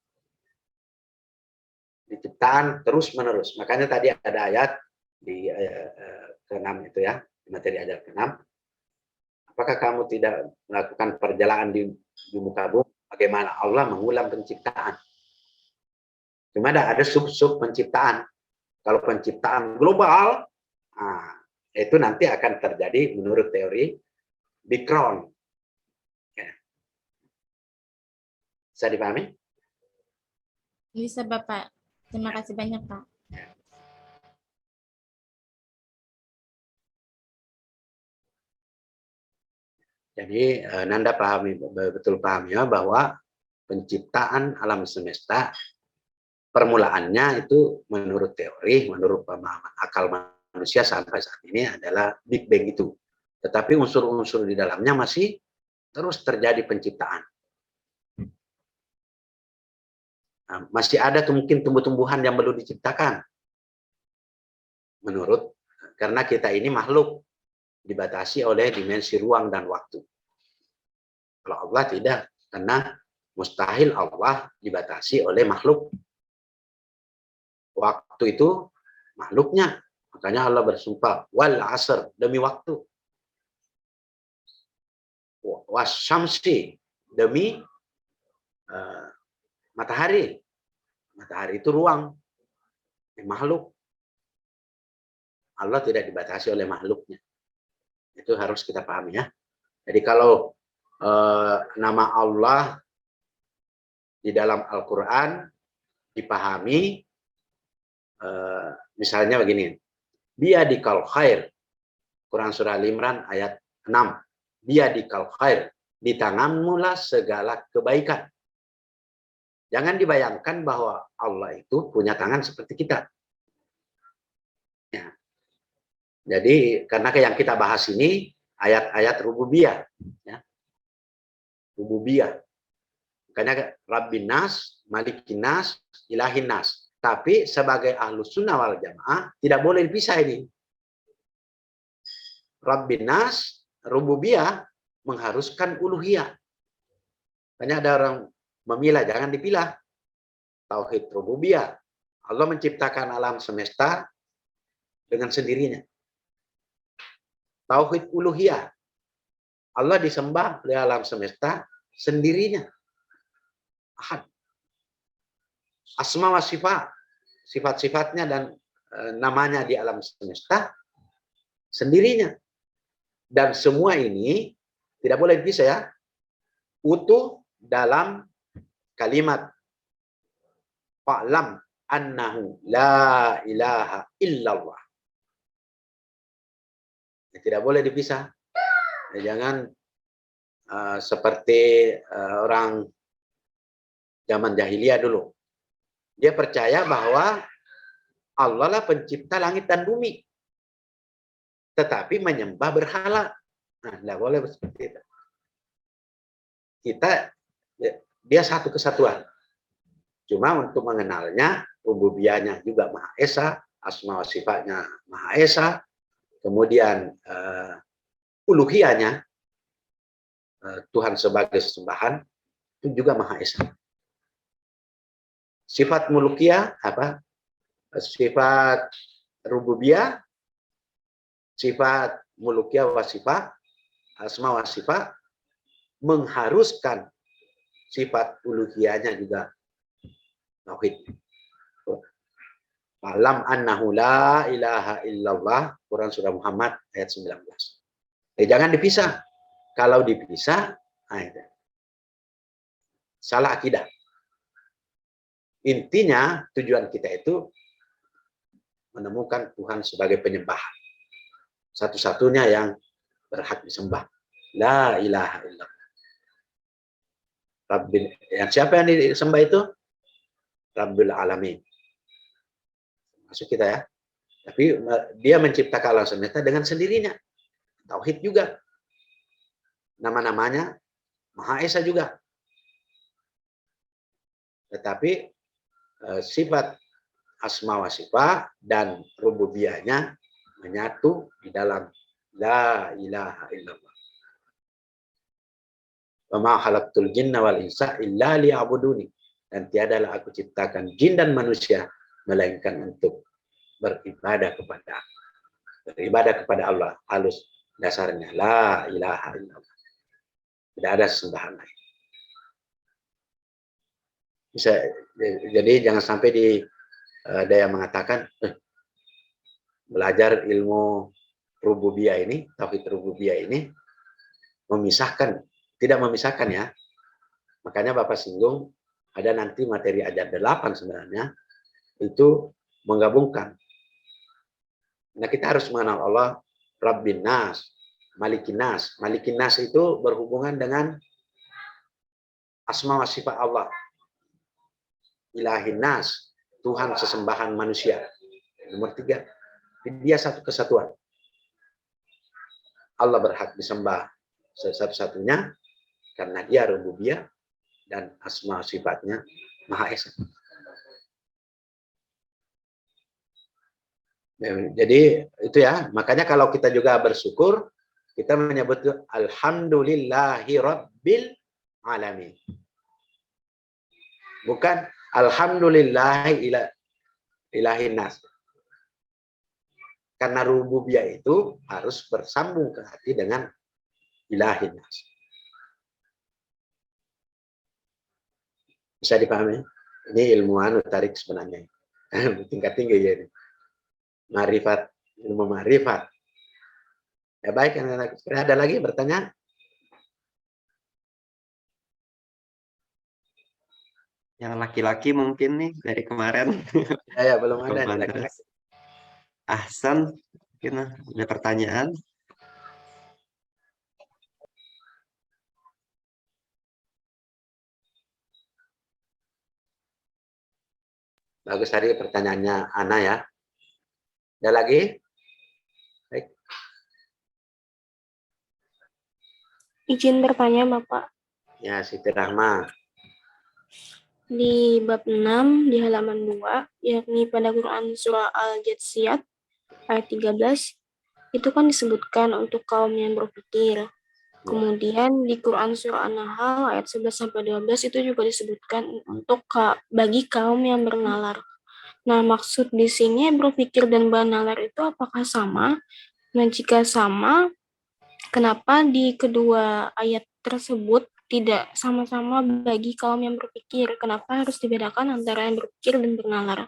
Diciptaan terus-menerus. Makanya tadi ada ayat di ke-6 itu ya, materi ayat ke-6. Apakah kamu tidak melakukan perjalanan di muka bumi? Bagaimana Allah mengulang penciptaan? Cuma ada sub-sub penciptaan. Kalau penciptaan global, nah, itu nanti akan terjadi menurut teori Big Bang. Ya. Bisa dipahami? Bisa Bapak. Terima kasih banyak Pak. Jadi Nanda pahami, betul paham ya bahwa penciptaan alam semesta permulaannya itu menurut teori, menurut pemahaman akal manusia sampai saat ini adalah Big Bang itu. Tetapi unsur-unsur di dalamnya masih terus terjadi penciptaan. Nah, masih ada tuh mungkin tumbuh-tumbuhan yang belum diciptakan. Menurut, karena kita ini makhluk dibatasi oleh dimensi ruang dan waktu. Kalau Allah tidak, karena mustahil Allah dibatasi oleh makhluk. Waktu itu makhluknya. Makanya Allah bersumpah, wal asr, demi waktu. Wasyamsi, demi matahari. Matahari itu ruang. Makhluk. Allah tidak dibatasi oleh makhluknya. Itu harus kita pahami ya. Jadi kalau nama Allah di dalam Al-Quran dipahami, misalnya begini, biadikal khair, Quran surah Al-Imran ayat 6, biadikal khair, di tanganmulah segala kebaikan. Jangan dibayangkan bahwa Allah itu punya tangan seperti kita. Ya. Jadi karena yang kita bahas ini ayat-ayat rububiyah, ya. Rububiyah. Makanya Rabbin Nas, Malikin Nas, Ilahin Nas. Tapi sebagai Ahlus Sunnah wal Jamaah tidak boleh dipisah ini. Rabbin Nas, rububiyah mengharuskan uluhiyah. Banyak ada orang memilah, jangan dipilah. Tauhid rububiyah. Allah menciptakan alam semesta dengan sendirinya. Tauhid uluhiyah. Allah disembah oleh alam semesta sendirinya. Ahad. Asma wa sifat. Sifat-sifatnya dan namanya di alam semesta sendirinya. Dan semua ini tidak boleh dipisah ya. Utuh dalam kalimat fa'lam annahu la ilaha illallah. Tidak boleh dipisah. Jangan seperti orang zaman jahiliyah dulu. Dia percaya bahwa Allah lah pencipta langit dan bumi. Tetapi menyembah berhala. Nah, tidak boleh seperti itu. Dia satu kesatuan. Cuma untuk mengenalnya, rububiyahnya juga Maha Esa, asma wa sifatnya Maha Esa, kemudian uluhiyahnya, Tuhan sebagai sesembahan, itu juga Maha Esa. Sifat mulukiyah, apa? Sifat rububiyah, sifat mulukiyah wa sifat, asma wa sifat, mengharuskan sifat uluhiyahnya juga tauhid. Fa'lam annahu la ilaha illallah, Quran surah Muhammad ayat 19. Jangan dipisah. Kalau dipisah, salah akidah. Intinya tujuan kita itu menemukan Tuhan sebagai penyembahan. Satu-satunya yang berhak disembah. La ilaha illallah. Siapa yang disembah itu? Rabbul Alamin. Masuk kita ya. Tapi dia menciptakan alam semesta dengan sendirinya. Tauhid juga. Nama-namanya Maha Esa juga. Tetapi sifat asma wa sifat dan rububiyahnya menyatu di dalam la ilaha illallah. Wa ma khalaqtul jinna wal insa illa liya'buduni. Dan tiadalah aku ciptakan jin dan manusia melainkan untuk beribadah kepada Allah. Halus dasarnya la ilaha illallah. Tidak ada sembahan lain. Jadi jangan sampai ada yang mengatakan belajar ilmu rububiyah ini, tauhid rububiyah ini memisahkan. Tidak memisahkan ya. Makanya Bapak singgung, ada nanti materi ajar 8 sebenarnya, itu menggabungkan. Nah kita harus mengenal Allah, Rabbin Nas, Malikin Nas. Malikin Nas itu berhubungan dengan asma wa sifat Allah. Ilahin Nas, Tuhan sesembahan manusia. Nomor 3, dia satu kesatuan. Allah berhak disembah satu-satunya, karena dia rububiyah dan asma sifatnya Maha Esa. Jadi itu ya, makanya kalau kita juga bersyukur, kita menyebut alhamdulillahi rabbil alamin. Bukan alhamdulillahi ilahin nas. Karena rububiyah itu harus bersambung ke hati dengan ilahin nas. Bisa dipahami? Ini ilmuwan tarik sebenarnya. Tingkat tinggi ya ini. Ma'rifat, ilmu ma'rifat. Ya baik, ada lagi bertanya? Yang laki-laki mungkin nih dari kemarin. Ya belum ada nih laki-laki. Ahsan, mungkin ada pertanyaan. Bagus tadi pertanyaannya Ana ya. Ada lagi? Baik. Izin bertanya Bapak. Ya, Siti Rahma. Di bab 6 di halaman 2, yakni pada Quran surah Al-Jathiyat ayat 13, itu kan disebutkan untuk kaum yang berpikir. Kemudian di Quran surah An-Nahl ayat 11-12 itu juga disebutkan untuk bagi kaum yang bernalar. Nah, maksud di sini berpikir dan bernalar itu apakah sama? Nah, jika sama, kenapa di kedua ayat tersebut tidak sama-sama bagi kaum yang berpikir? Kenapa harus dibedakan antara yang berpikir dan bernalar?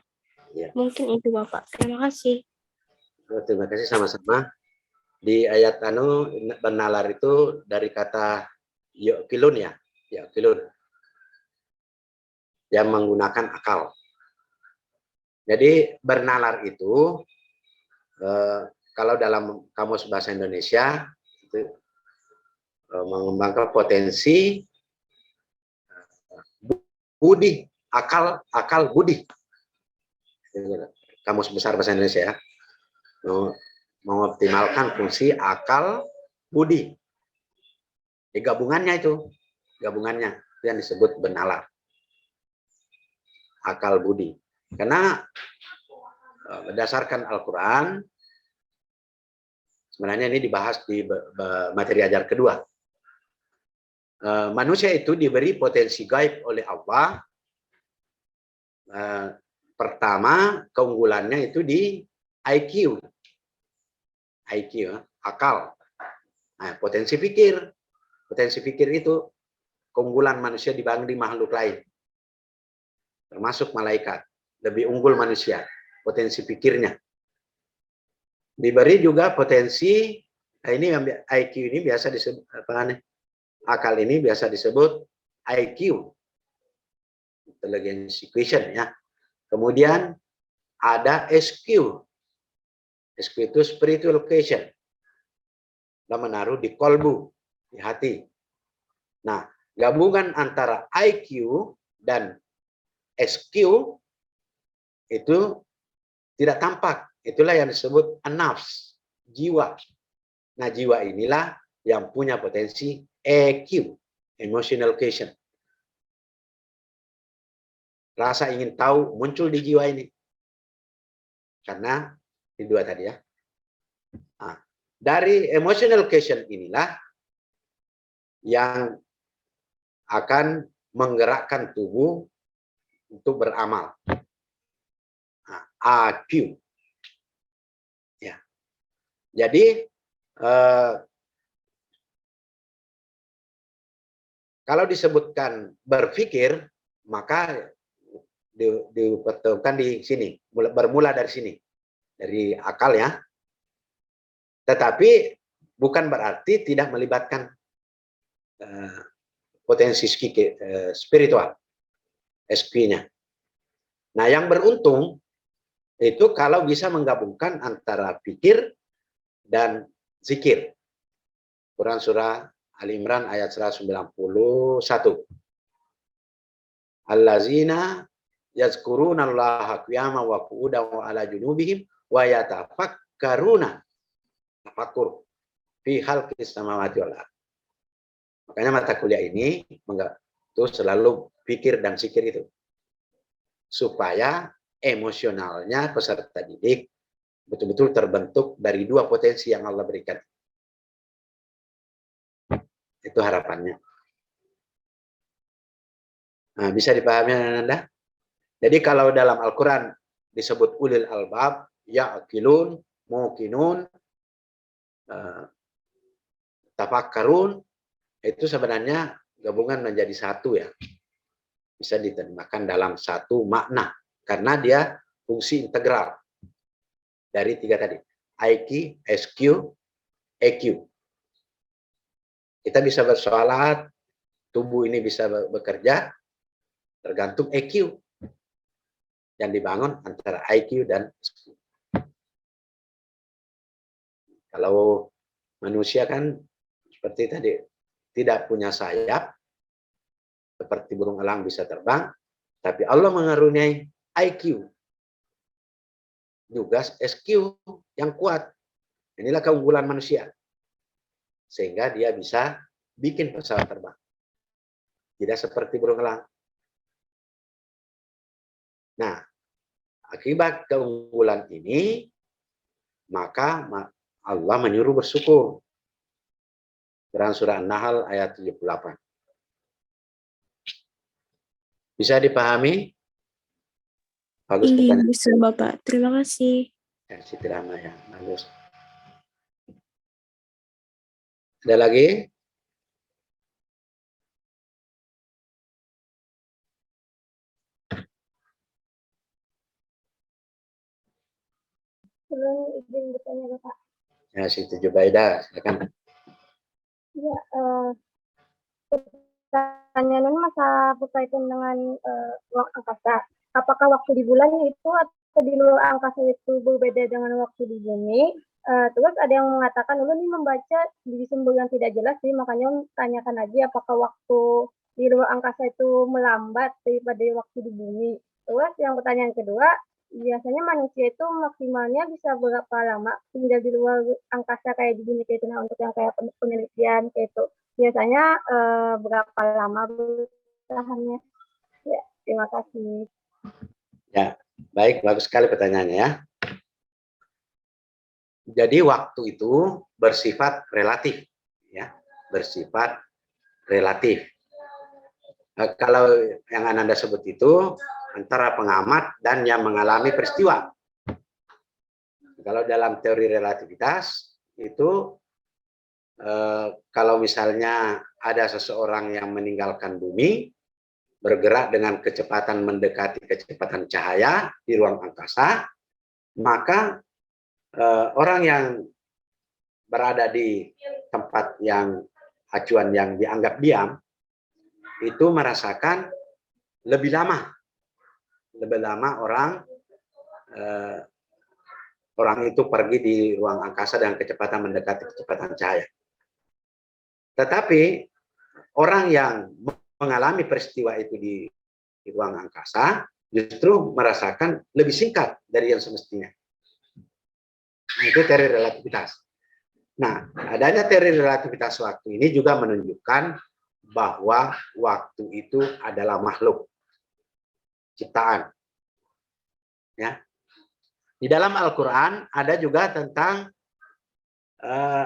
Ya. Mungkin itu Bapak. Terima kasih. Terima kasih sama-sama. Di ayat bernalar itu dari kata yu'qilun ya, yu'qilun, yang menggunakan akal. Jadi bernalar itu kalau dalam kamus bahasa Indonesia itu mengembangkan potensi budi, akal budi. Kamus besar bahasa Indonesia ya. Mengoptimalkan fungsi akal budi. Di gabungannya itu yang disebut bernalar. Akal budi. Karena berdasarkan Al-Quran, sebenarnya ini dibahas di materi ajar kedua. Manusia itu diberi potensi gaib oleh Allah. Pertama, keunggulannya itu di IQ, akal. Nah, potensi pikir itu keunggulan manusia dibanding makhluk lain, termasuk malaikat, lebih unggul manusia. potensi pikirnya. Diberi juga potensi, ini IQ ini biasa disebut akal ini biasa disebut IQ, intelligence quotient ya. Kemudian ada SQ. SQ itu spiritual quotient. Kita menaruh di kolbu, di hati. Nah, gabungan antara IQ dan SQ itu tidak tampak. Itulah yang disebut nafs, jiwa. Nah, jiwa inilah yang punya potensi EQ, emotional quotient. Rasa ingin tahu muncul di jiwa ini. Karena di dua tadi ya. Nah, dari emotional quotient inilah yang akan menggerakkan tubuh untuk beramal. Nah, AQ. Ya. Jadi kalau disebutkan berpikir, maka dipertemukan di sini, bermula dari sini, dari akal ya. Tetapi bukan berarti tidak melibatkan potensi spiritual, SQ-nya. Nah, yang beruntung itu kalau bisa menggabungkan antara pikir dan zikir. Quran surah Ali Imran ayat 191. Allazina yazkurunallaha qiyaman wa qu'udan wa ala junubihim wa yatafakkaruna. Tafakkur fi khalqis samawati wal ardh. Makanya mata kuliah ini itu selalu pikir dan zikir itu. Supaya emosionalnya peserta didik betul-betul terbentuk dari dua potensi yang Allah berikan. Itu harapannya. Nah, bisa dipahami Anda? Jadi kalau dalam Al-Quran disebut ulil albab, ya'qilun, muqinun, tafakkarun, itu sebenarnya gabungan menjadi satu ya. Bisa diterjemahkan dalam satu makna. Karena dia fungsi integral dari tiga tadi. IQ, SQ, EQ. Kita bisa bersolat, tubuh ini bisa bekerja, tergantung EQ yang dibangun antara IQ dan SQ. Kalau manusia kan seperti tadi, tidak punya sayap, seperti burung elang bisa terbang, tapi Allah mengaruniai IQ, juga SQ yang kuat. Inilah keunggulan manusia. Sehingga dia bisa bikin pesawat terbang. Tidak seperti burung elang. Nah, akibat keunggulan ini, maka Allah menyuruh bersyukur. Quran surah An-Nahl ayat 78. Bisa dipahami? Bagus Iya, pertanyaan. bisa Bapak. Terima kasih. Ya, Siti Rama ya, bagus. Ada lagi? Izin bertanya Bapak. Ya, Siti Jubaida, silakan. Ya, pertanyaan ini masa berkaitan dengan ruang angkasa. Apakah waktu di bulan itu atau di luar angkasa itu berbeda dengan waktu di bumi? Terus ada yang mengatakan, dulu ini membaca di sumber yang tidak jelas sih, makanya tanyakan aja apakah waktu di luar angkasa itu melambat daripada waktu di bumi. Terus yang pertanyaan kedua, biasanya manusia itu maksimalnya bisa berapa lama tinggal di luar angkasa kayak di bumi kayak itu, nah untuk yang kayak penelitian kayak itu biasanya berapa lama bertahannya? Ya, terima kasih. Ya, baik, bagus sekali pertanyaannya ya. Jadi waktu itu bersifat relatif, ya, bersifat relatif. Kalau yang Anda sebut itu antara pengamat dan yang mengalami peristiwa. Kalau dalam teori relativitas itu kalau misalnya ada seseorang yang meninggalkan bumi, bergerak dengan kecepatan mendekati kecepatan cahaya di ruang angkasa, maka orang yang berada di tempat yang acuan yang dianggap diam itu merasakan lebih lama orang itu pergi di ruang angkasa dengan kecepatan mendekati kecepatan cahaya. Tetapi orang yang mengalami peristiwa itu di ruang angkasa justru merasakan lebih singkat dari yang semestinya. Nah, itu teori relativitas. Nah, adanya teori relativitas waktu ini juga menunjukkan bahwa waktu itu adalah makhluk ciptaan. Ya. Di dalam Al-Quran ada juga tentang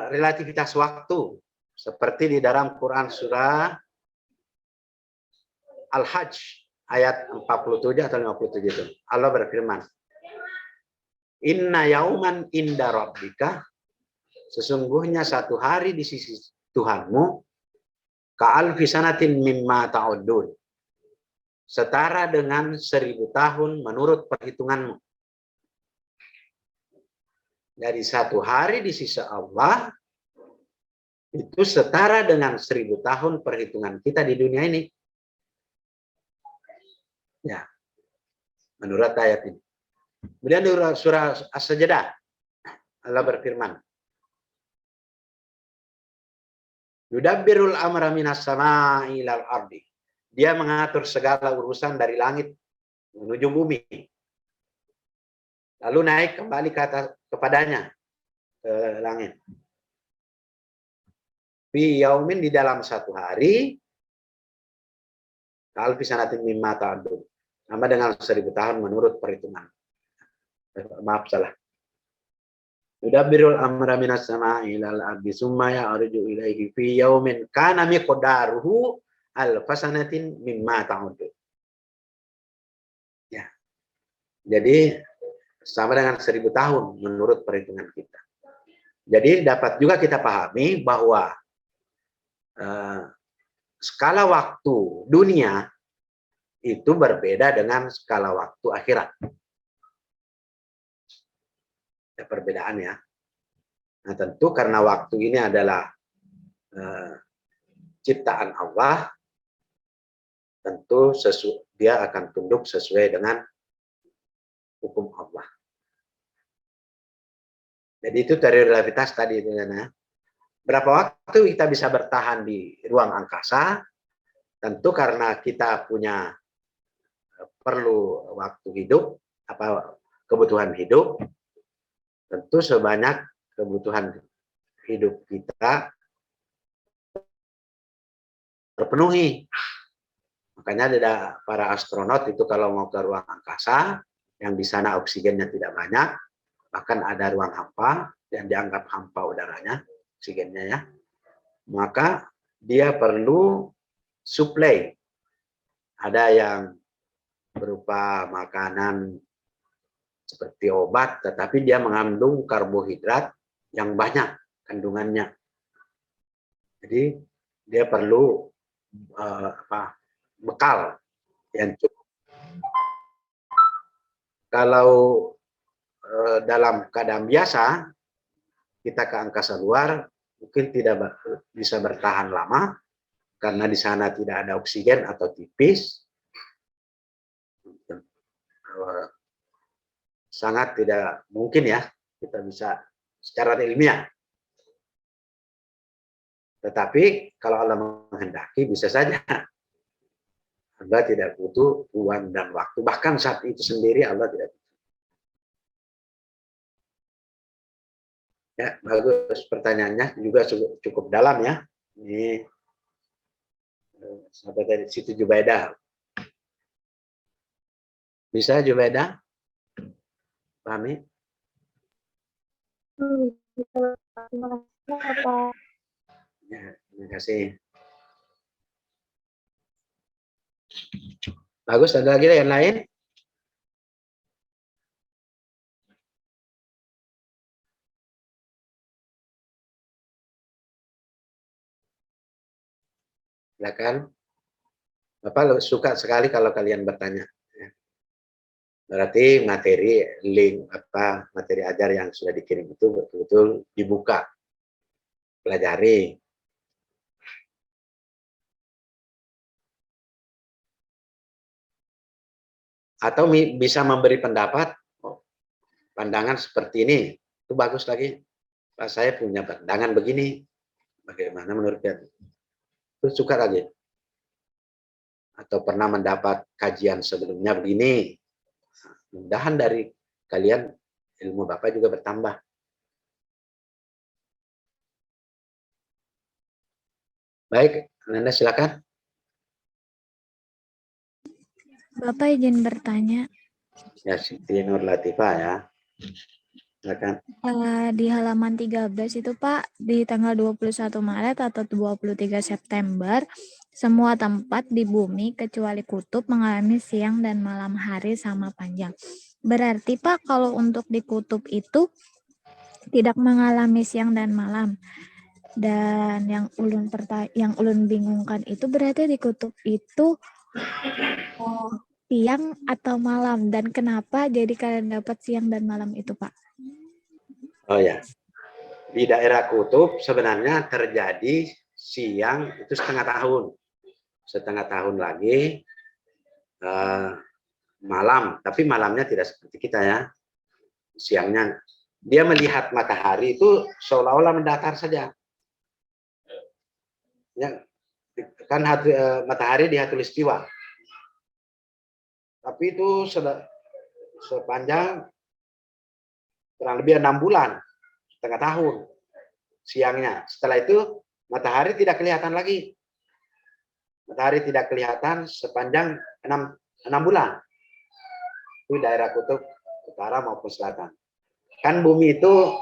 relativitas waktu, seperti di dalam Quran surah Al-Hajj ayat 47 atau 57 itu. Allah berfirman, Inna yauman inda rabbika, sesungguhnya satu hari di sisi Tuhanmu, ka'alfi sanatin mimma ta'udun, setara dengan 1000 tahun menurut perhitunganmu. Dari satu hari di sisi Allah itu setara dengan 1000 tahun perhitungan kita di dunia ini. Ya, menurut ayat ini. Kemudian di surah As-Sajdah Allah berfirman, Yudabbirul amra minas sama'i ilal ardi. Dia mengatur segala urusan dari langit menuju bumi. Lalu naik kembali ke atas kepadanya ke langit. Fi yaumin, di dalam satu hari, alfi sanatin mimma ta'udun, sama dengan 1000 tahun menurut perhitungan. Maaf, salah. Yudabbirul amra minas sama'i ilal ardi summa ya'ruju ilaihi fi yaumin kana miqdaruhu alfasanatin mimma ta'udun. Ya. Jadi sama dengan 1000 tahun menurut perhitungan kita. Jadi dapat juga kita pahami bahwa skala waktu dunia itu berbeda dengan skala waktu akhirat. Ada perbedaan ya. Nah, tentu karena waktu ini adalah ciptaan Allah, tentu dia akan tunduk sesuai dengan hukum Allah. Jadi itu dari relativitas tadi itu ya. Berapa waktu kita bisa bertahan di ruang angkasa? Tentu karena kita punya perlu waktu hidup, kebutuhan hidup. Tentu sebanyak kebutuhan hidup kita terpenuhi. Makanya ada para astronot itu kalau mau ke ruang angkasa, yang di sana oksigennya tidak banyak, bahkan ada ruang hampa yang dianggap hampa udaranya, oksigennya ya, maka dia perlu suplai. Ada yang berupa makanan seperti obat, tetapi dia mengandung karbohidrat yang banyak kandungannya. Jadi dia perlu bekal yang cukup. Kalau dalam keadaan biasa, kita ke angkasa luar mungkin tidak bisa bertahan lama karena di sana tidak ada oksigen atau tipis, sangat tidak mungkin ya kita bisa secara ilmiah. Tetapi kalau Allah menghendaki bisa saja. Allah tidak butuh uang dan waktu, bahkan saat itu sendiri Allah tidak butuh. Ya, bagus pertanyaannya juga cukup dalam ya. Ini sampai dari situ Jubaidah. Bisa Jubaidah? Pahami? Ya, terima kasih. Bagus, ada lagi yang lain? Silakan. Bapak suka sekali kalau kalian bertanya. Berarti materi link materi ajar yang sudah dikirim itu betul-betul dibuka, pelajari. Atau bisa memberi pendapat, pandangan seperti ini, itu bagus lagi. Pak, saya punya pandangan begini, bagaimana menurut kalian? Itu suka lagi. Atau pernah mendapat kajian sebelumnya begini. Mudah-mudahan dari kalian ilmu Bapak juga bertambah. Baik, Nanda silakan. Bapak izin bertanya. Ya, Siti Nur Latifah ya. Silakan. Di halaman 13 itu Pak, di tanggal 21 Maret atau 23 September, semua tempat di bumi kecuali kutub mengalami siang dan malam hari sama panjang. Berarti Pak, kalau untuk di kutub itu tidak mengalami siang dan malam. Dan yang ulun bingungkan itu berarti di kutub itu siang atau malam, dan kenapa jadi kalian dapat siang dan malam itu Pak? Oh ya, di daerah kutub sebenarnya terjadi siang itu setengah tahun lagi malam, tapi malamnya tidak seperti kita ya, siangnya dia melihat matahari itu seolah-olah mendatar saja ya, kan matahari di khatulistiwa, tapi itu sepanjang kurang lebih 6 bulan, setengah tahun siangnya. Setelah itu matahari tidak kelihatan lagi. Matahari tidak kelihatan sepanjang 6 bulan. Itu daerah kutub utara maupun selatan. Kan bumi itu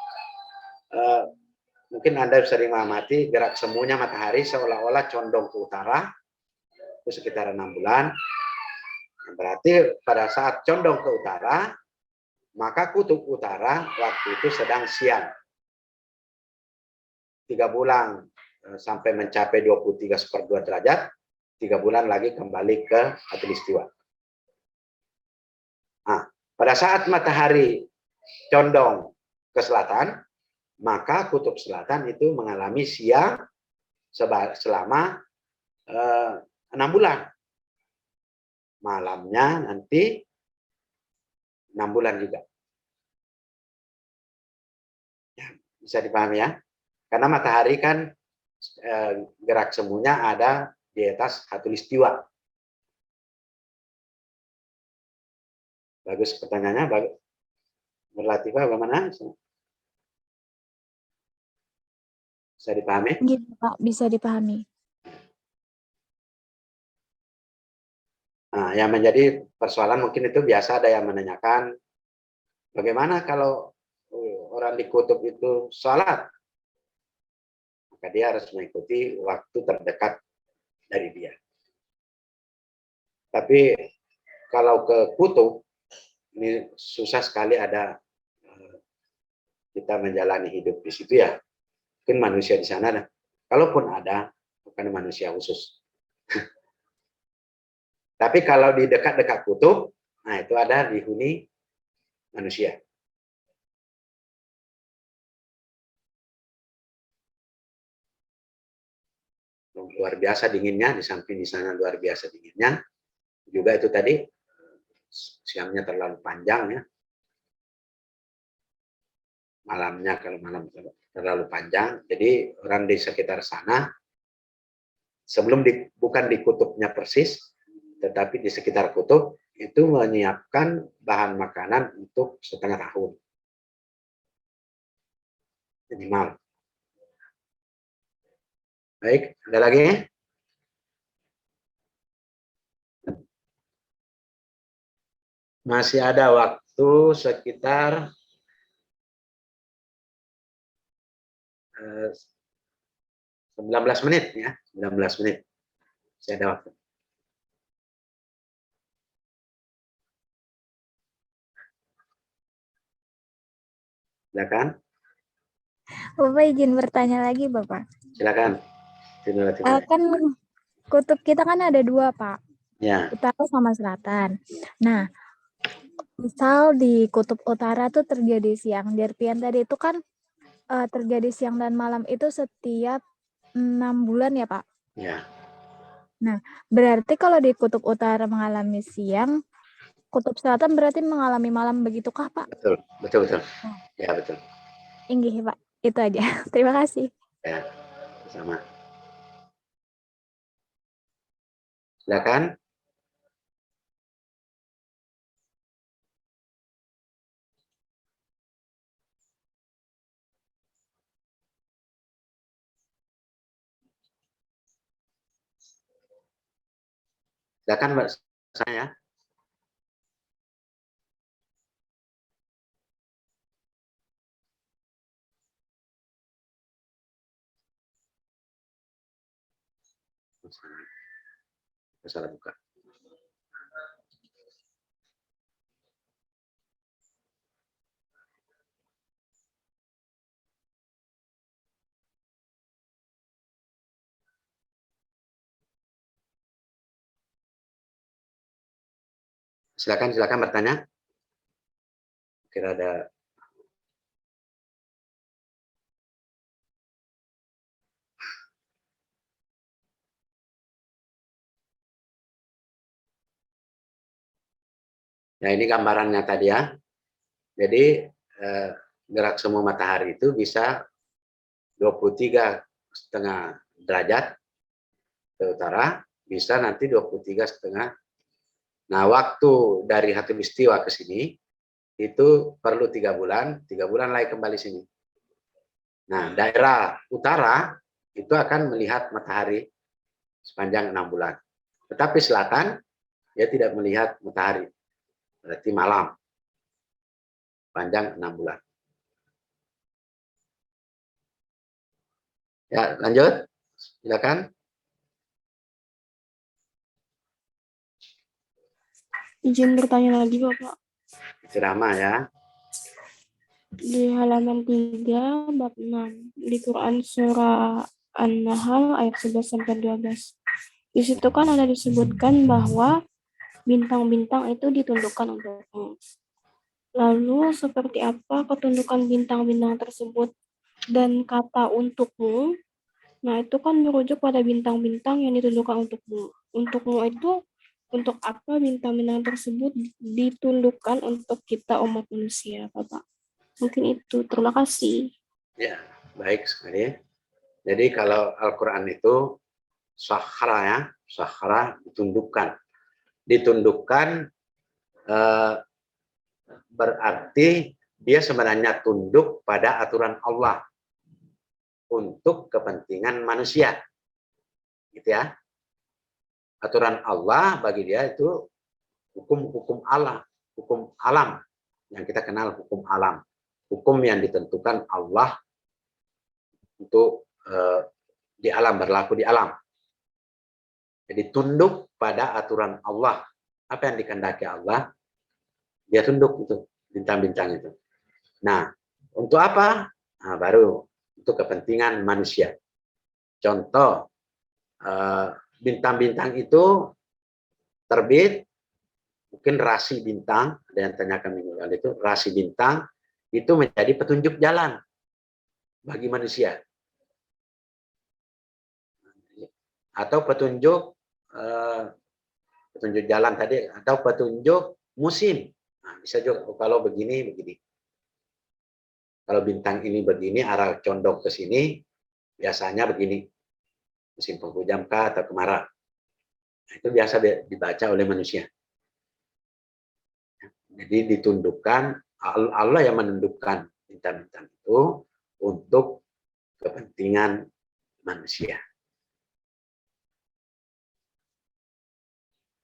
mungkin Anda sering mengamati gerak semuanya matahari seolah-olah condong ke utara. Itu sekitar 6 bulan. Berarti pada saat condong ke utara, maka kutub utara waktu itu sedang siang. 3 bulan sampai mencapai 23/2 derajat, 3 bulan lagi kembali ke khatulistiwa. Nah, pada saat matahari condong ke selatan, maka kutub selatan itu mengalami siang selama 6 bulan. Malamnya nanti 6 bulan juga. Ya, bisa dipahami ya? Karena matahari kan gerak semuanya ada di atas khatulistiwa. Bagus pertanyaannya, bagus. Berlatifah bagaimana? Bisa dipahami? Gitu Pak, bisa dipahami. Nah, yang menjadi persoalan mungkin itu biasa ada yang menanyakan, bagaimana kalau orang di kutub itu sholat? Maka dia harus mengikuti waktu terdekat dari dia. Tapi kalau ke kutub, ini susah sekali ada kita menjalani hidup di situ ya. Mungkin manusia di sana ada. Kalaupun ada, bukan manusia khusus. Tapi kalau di dekat-dekat kutub, nah itu ada dihuni manusia. Luar biasa dinginnya, di samping di sana luar biasa dinginnya. Juga itu tadi, siangnya terlalu panjang ya. Malamnya kalau malam terlalu panjang. Jadi orang di sekitar sana, bukan di kutubnya persis, tetapi di sekitar kutub itu menyiapkan bahan makanan untuk setengah tahun minimal. Baik, ada lagi? Masih ada waktu sekitar 19 menit ya, 19 menit. Masih ada waktu. Silakan. Bapak izin bertanya lagi Bapak. Silakan. Kan kutub kita kan ada 2 Pak. Ya. Utara sama selatan. Nah, misal di kutub utara tuh terjadi siang. Di artian tadi itu kan terjadi siang dan malam itu setiap 6 bulan ya Pak? Ya, Nah, berarti kalau di kutub utara mengalami siang, kutub selatan berarti mengalami malam begitukah Pak? betul, betul, betul. Oh. Ya, betul. Inggih Pak, itu aja. Terima kasih. Ya, sama. Silakan. Silakan Mbak saya. Salah buka. Silakan bertanya. Kira ada. Ya, ini gambarannya tadi ya. Jadi gerak semu matahari itu bisa 23,5 derajat ke utara, bisa nanti 23,5. Nah, waktu dari Khatulistiwa ke sini itu perlu 3 bulan, 3 bulan lagi kembali sini. Nah, daerah utara itu akan melihat matahari sepanjang 6 bulan. Tetapi selatan dia tidak melihat matahari, berarti malam panjang 6 bulan. Ya, lanjut, silakan. Izin bertanya lagi Bapak. Ceramah ya. Di halaman 3 bab 6 di Quran surah An-Nahl ayat 11 sampai 12. Di situ kan ada disebutkan bahwa bintang-bintang itu ditundukkan untukmu. Lalu seperti apa ketundukan bintang-bintang tersebut dan kata untukmu? Nah, itu kan merujuk pada bintang-bintang yang ditundukkan untukmu. Untukmu itu untuk apa bintang-bintang tersebut ditundukkan untuk kita umat manusia, Bapak? Mungkin itu. Terima kasih. Ya, baik sekali. Jadi kalau Al-Quran itu sakhara ya, sakhara ditundukkan. Ditundukkan berarti dia sebenarnya tunduk pada aturan Allah untuk kepentingan manusia. Gitu ya. Aturan Allah bagi dia itu hukum-hukum Allah, hukum alam yang kita kenal hukum alam. Hukum yang ditentukan Allah untuk di alam, berlaku di alam. Jadi tunduk pada aturan Allah. Apa yang dikehendaki Allah, dia tunduk itu, bintang-bintang itu. Nah, untuk apa? Nah, baru untuk kepentingan manusia. Contoh, bintang-bintang itu terbit, mungkin rasi bintang, ada yang tanyakan minggu lalu itu, rasi bintang itu menjadi petunjuk jalan bagi manusia. Atau petunjuk jalan tadi, atau petunjuk musim. Nah, bisa juga kalau begini. Kalau bintang ini begini, arah condong ke sini, biasanya begini. Musim penghujan kah atau kemarau. Nah, itu biasa dibaca oleh manusia. Jadi ditundukkan, Allah yang menundukkan bintang-bintang itu untuk kepentingan manusia.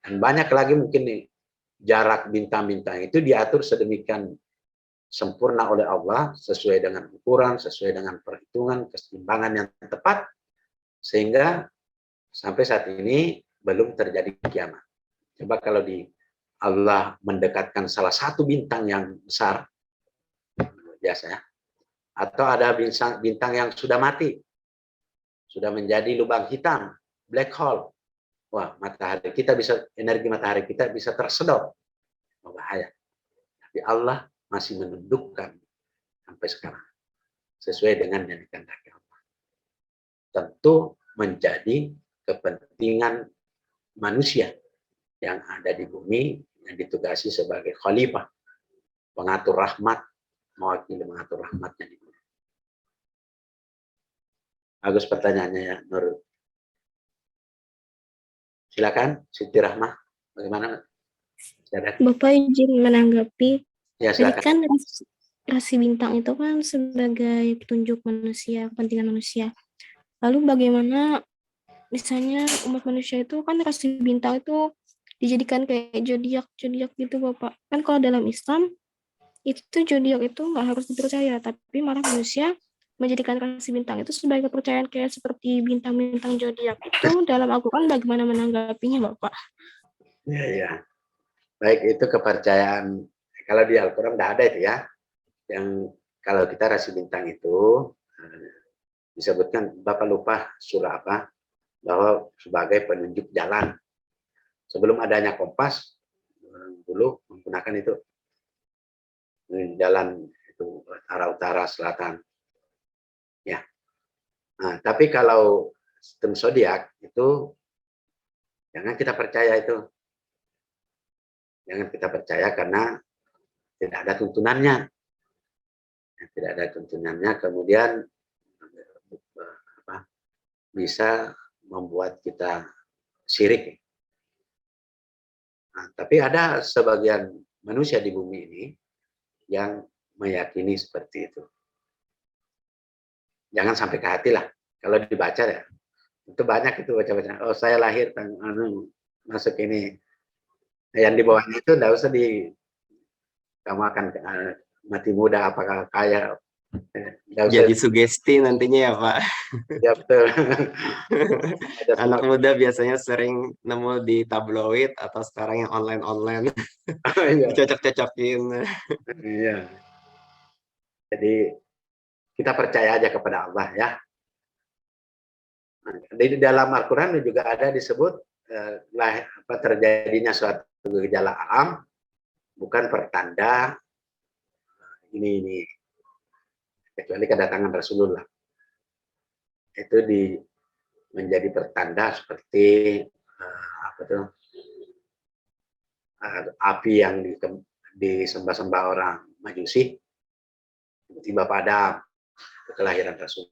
Dan banyak lagi mungkin nih, jarak bintang-bintang itu diatur sedemikian sempurna oleh Allah, sesuai dengan ukuran, sesuai dengan perhitungan, keseimbangan yang tepat, sehingga sampai saat ini belum terjadi kiamat. Coba kalau Allah mendekatkan salah satu bintang yang besar, biasa ya, atau ada bintang yang sudah mati, sudah menjadi lubang hitam, black hole. Wah, energi matahari kita bisa tersedot. Bahaya. Tapi Allah masih menundukkan sampai sekarang sesuai dengan yang dikehendaki Allah. Tentu menjadi kepentingan manusia yang ada di bumi yang ditugasi sebagai khalifah, pengatur rahmat, mewakili mengatur rahmatnya di bumi. Bagus pertanyaannya ya, Nur. Silakan, Siti Rahmah, bagaimana? Bapak izin menanggapi. Ya, Tadi silakan. kan rasi bintang itu kan sebagai petunjuk manusia, kepentingan manusia. Lalu bagaimana misalnya umat manusia itu kan rasi bintang itu dijadikan kayak zodiak gitu Bapak. Kan kalau dalam Islam itu zodiak itu nggak harus dipercaya, tapi malah manusia menjadikan rasi bintang itu sebagai kepercayaan kayak seperti bintang-bintang zodiak itu dalam Al-Quran bagaimana menanggapinya Bapak? Ya, ya. Baik, itu kepercayaan. Kalau di Al-Quran tidak ada itu ya. Yang kalau kita rasi bintang itu disebutkan, Bapak lupa surah apa, bahwa sebagai penunjuk jalan. Sebelum adanya kompas, dulu menggunakan itu jalan itu utara, selatan. Ya. Nah, tapi kalau sistem zodiak itu jangan kita percaya itu. Jangan kita percaya karena tidak ada tuntunannya. Tidak ada tuntunannya, kemudian bisa membuat kita syirik. Nah, tapi ada sebagian manusia di bumi ini yang meyakini seperti itu. Jangan sampai ke hati lah. Kalau dibaca ya, itu banyak itu baca-baca. Oh, saya lahir masuk ini. Yang di bawahnya itu tidak usah kamu akan mati muda, apakah kaya. Jadi sugesti nantinya ya Pak. Ya betul. Anak muda biasanya sering nemu di tabloid atau sekarang yang online. Cocok-cocokin. Iya. Jadi kita percaya aja kepada Allah ya. Di dalam Al-Quran juga ada disebut terjadinya suatu gejala alam bukan pertanda ini kecuali kedatangan Rasulullah. Itu menjadi pertanda seperti api yang disembah-sembah orang Majusi tiba pada kelahiran Rasul.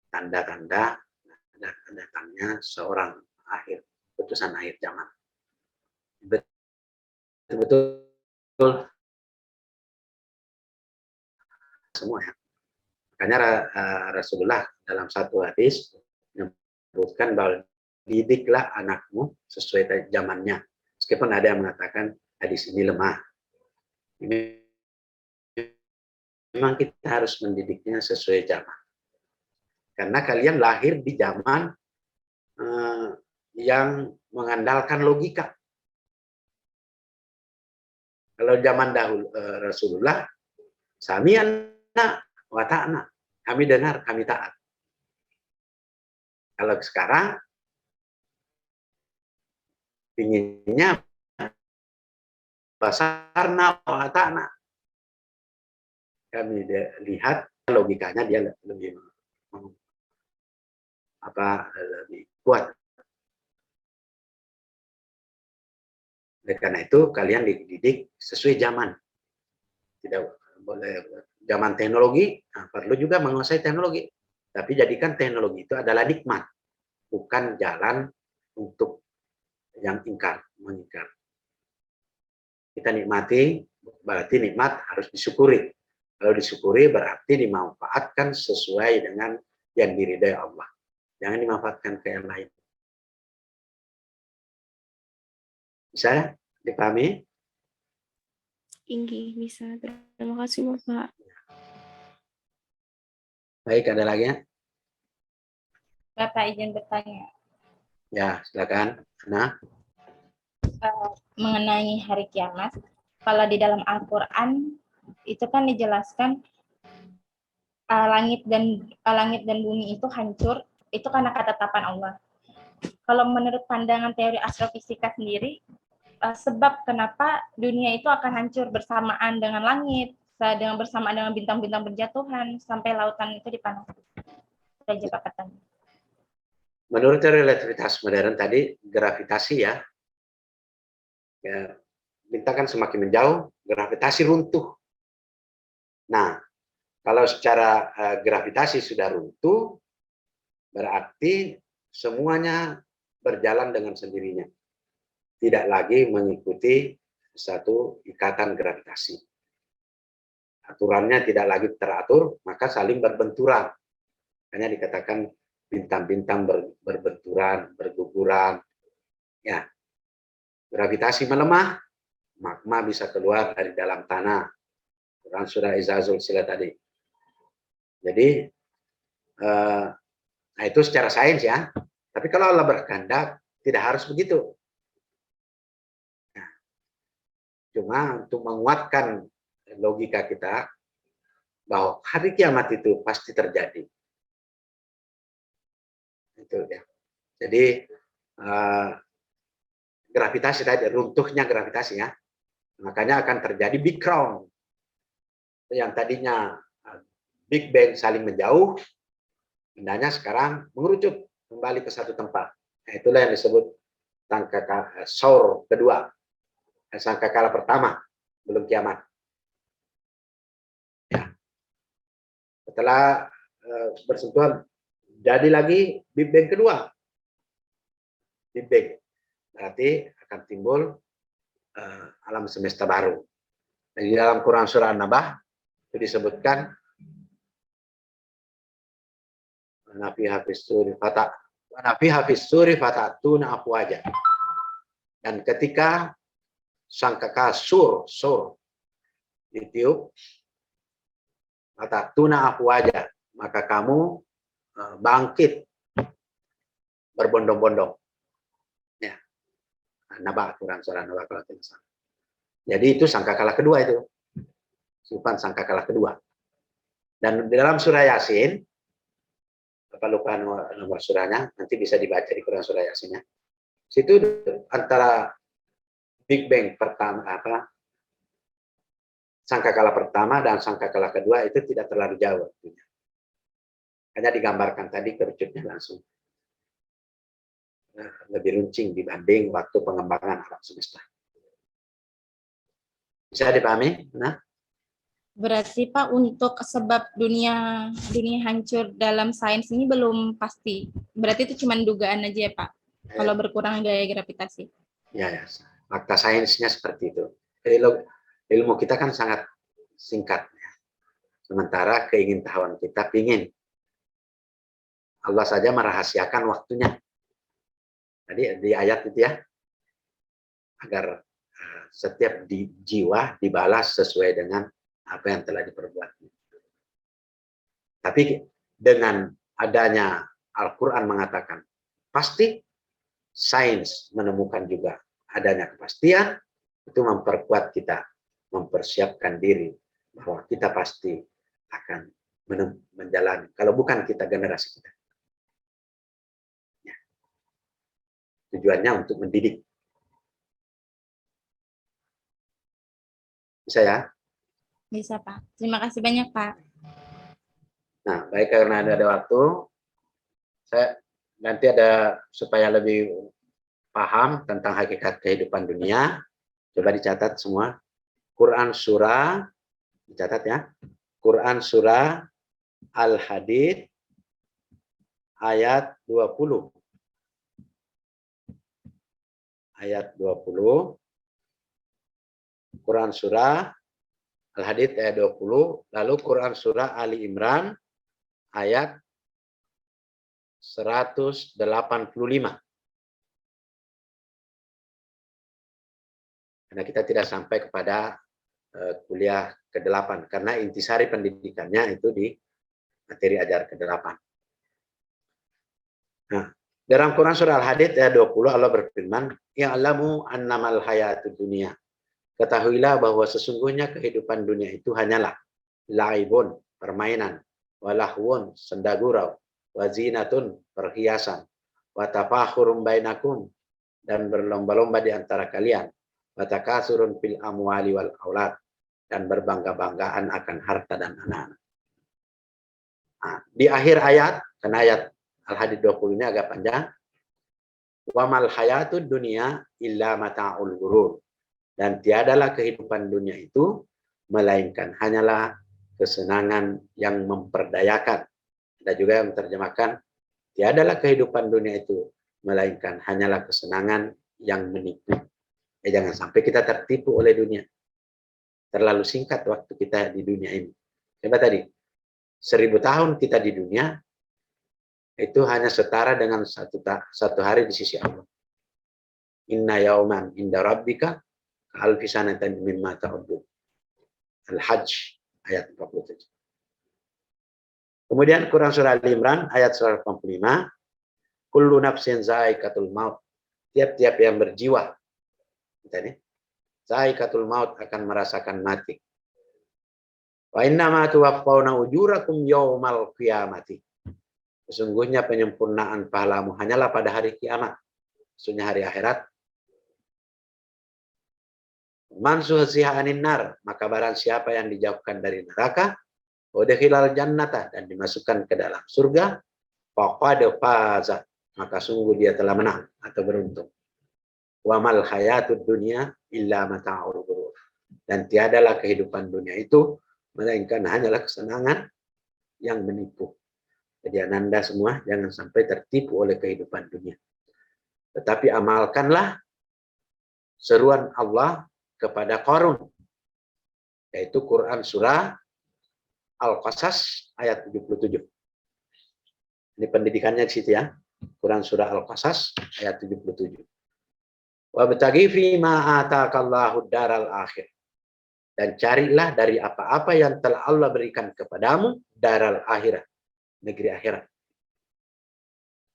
Tanda-tanda datangnya seorang putusan akhir zaman. Betul semua ya. Makanya Rasulullah dalam satu hadis menyebutkan bahwa didiklah anakmu sesuai zamannya. Meskipun ada yang mengatakan hadis ini lemah. Memang kita harus mendidiknya sesuai zaman. Karena kalian lahir di zaman yang mengandalkan logika. Kalau zaman dahulu Rasulullah, sami'na wa ta'na. Kami dengar, kami taat. Kalau sekarang, inginnya basarna wa ta'na. Kami lihat logikanya dia lebih kuat. Oleh karena itu kalian dididik sesuai zaman. Tidak boleh zaman teknologi, perlu juga menguasai teknologi. Tapi jadikan teknologi itu adalah nikmat, bukan jalan untuk yang mengingkar. Kita nikmati, berarti nikmat harus disyukuri. Kalau disyukuri berarti dimanfaatkan sesuai dengan yang diridai Allah. Jangan dimanfaatkan ke yang lain. Bisa dipahami? Tinggi, bisa. Terima kasih Bapak. Baik, ada lagi ya? Bapak izin bertanya. Ya, silakan. Nah, mengenai hari kiamat, kalau di dalam Al-Quran itu kan dijelaskan langit dan bumi itu hancur, itu karena ketetapan Allah. Kalau menurut pandangan teori astrofisika sendiri, sebab kenapa dunia itu akan hancur bersamaan dengan langit, bersamaan dengan bintang-bintang berjatuhan, sampai lautan itu dipanaskan. Itu aja Pak pertanyaan. Menurut relativitas modern tadi, gravitasi ya, bintang kan semakin menjauh, gravitasi runtuh. Nah, kalau secara gravitasi sudah runtuh, berarti semuanya berjalan dengan sendirinya. Tidak lagi mengikuti satu ikatan gravitasi. Aturannya tidak lagi teratur, maka saling berbenturan. Hanya dikatakan bintang-bintang berbenturan, berguguran. Ya, gravitasi melemah, magma bisa keluar dari dalam tanah. Quran surah Izazul Sila tadi. Jadi, nah itu secara sains ya. Tapi kalau Allah berkehendak, tidak harus begitu. Nah, cuma untuk menguatkan logika kita, bahwa hari kiamat itu pasti terjadi. Itu ya. Jadi, gravitasi tadi, runtuhnya gravitasi ya. Makanya akan terjadi Big Crowd. Yang tadinya Big Bang saling menjauh, bendanya sekarang mengerucut kembali ke satu tempat. Nah, itulah yang disebut sangkakala saur kedua, sangkakala pertama belum kiamat. Ya. Setelah bersentuhan, jadi lagi Big Bang kedua. Big Bang berarti akan timbul alam semesta baru. Di dalam Quran surah An-Nabah itu disebutkan nafi hafiz suri fatatuna afwaja. Dan ketika sangkakala sur ditiup, fatatuna afwaja, maka kamu bangkit berbondong-bondong. Ya. Nabah, Quran surah Nabah kalau tidak salah. Jadi itu sangkakala kedua itu. Sifat sangkakala kedua. Dan di dalam surah Yasin, apa lupa nomor surahnya, nanti bisa dibaca di Quran surah Yasinnya. Situ antara Big Bang pertama sangkakala pertama dan sangkakala kedua itu tidak terlalu jauh. Hanya digambarkan tadi kerucutnya langsung. Lebih runcing dibanding waktu pengembangan alam semesta. Bisa dipahami? Nah, Berarti Pak, untuk sebab dunia hancur dalam sains ini belum pasti. Berarti itu cuma dugaan aja ya Pak, kalau berkurang gaya gravitasi. Ya, fakta sainsnya seperti itu. Ilmu kita kan sangat singkat. Sementara keingintahuan kita ingin. Allah saja merahasiakan waktunya. Tadi di ayat itu ya, agar setiap jiwa dibalas sesuai dengan apa yang telah diperbuat. Tapi dengan adanya Al-Quran mengatakan, pasti sains menemukan juga adanya kepastian, itu memperkuat kita, mempersiapkan diri, bahwa kita pasti akan menjalani, kalau bukan kita, generasi kita. Ya. Tujuannya untuk mendidik. Bisa ya? Bisa Pak. Terima kasih banyak Pak. Nah, baik, karena ada waktu, saya nanti ada supaya lebih paham tentang hakikat kehidupan dunia, coba dicatat semua. Quran surah, dicatat ya. Quran surah Al-Hadid ayat 20. Ayat 20. Quran surah Al-Hadid ayat 20, lalu Quran surah Ali Imran ayat 185. Karena kita tidak sampai kepada kuliah ke-8, karena intisari pendidikannya itu di materi ajar ke-8. Nah, dalam Quran surah Al-Hadid ayat 20 Allah berfirman, "Ya'lamu annamal hayatud dunya." Ketahuilah bahwa sesungguhnya kehidupan dunia itu hanyalah laibun, permainan, walahwun, senda gurau, wazinatun, perhiasan, watafahurum bainakum, dan berlomba-lomba di antara kalian, wa takasurun fil amwali wal aulad, dan berbangga-banggaan akan harta dan anak-anak. Nah, di akhir ayat, karena ayat Al-Hadid 20 ini agak panjang, wa mal hayatud dunya illa mata'ul ghurur, dan tiadalah kehidupan dunia itu melainkan hanyalah kesenangan yang memperdayakan. Ada juga yang menerjemahkan, tiadalah kehidupan dunia itu melainkan hanyalah kesenangan yang menipu. Jangan sampai kita tertipu oleh dunia. Terlalu singkat waktu kita di dunia ini. Coba tadi, 1000 tahun kita di dunia, itu hanya setara dengan satu hari di sisi Allah. Inna yauman inda rabbika ka'alfi sanatan mimma ta'udun. Al-Hajj ayat 47. Kemudian Quran surah Al-Imran ayat 185. Kullu nafsin za'iqatul maut. Tiap-tiap yang berjiwa, za'iqatul maut, akan merasakan mati. Wa innama tuwaffawna ujurakum yaumal qiyamati. Sesungguhnya penyempurnaan pahalamu hanyalah pada hari kiamat. Maksudnya hari akhirat. Man suhsiha anin nar, maka barang siapa yang dijauhkan dari neraka, udkhilal jannata, dan dimasukkan ke dalam surga, faqad faza, maka sungguh dia telah menang atau beruntung. Wa mal hayatud dunya illa mata'ul ghurur, dan tiadalah kehidupan dunia itu melainkan hanyalah kesenangan yang menipu. Jadi Ananda semua jangan sampai tertipu oleh kehidupan dunia. Tetapi amalkanlah seruan Allah kepada Qarun, yaitu Quran surah Al-Qasas ayat 77. Ini pendidikannya di situ ya. Quran surah Al-Qasas ayat 77. Wabtaghi fi ma ataakallahu daral akhir. Dan carilah dari apa-apa yang telah Allah berikan kepadamu daral akhirat, negeri akhirat.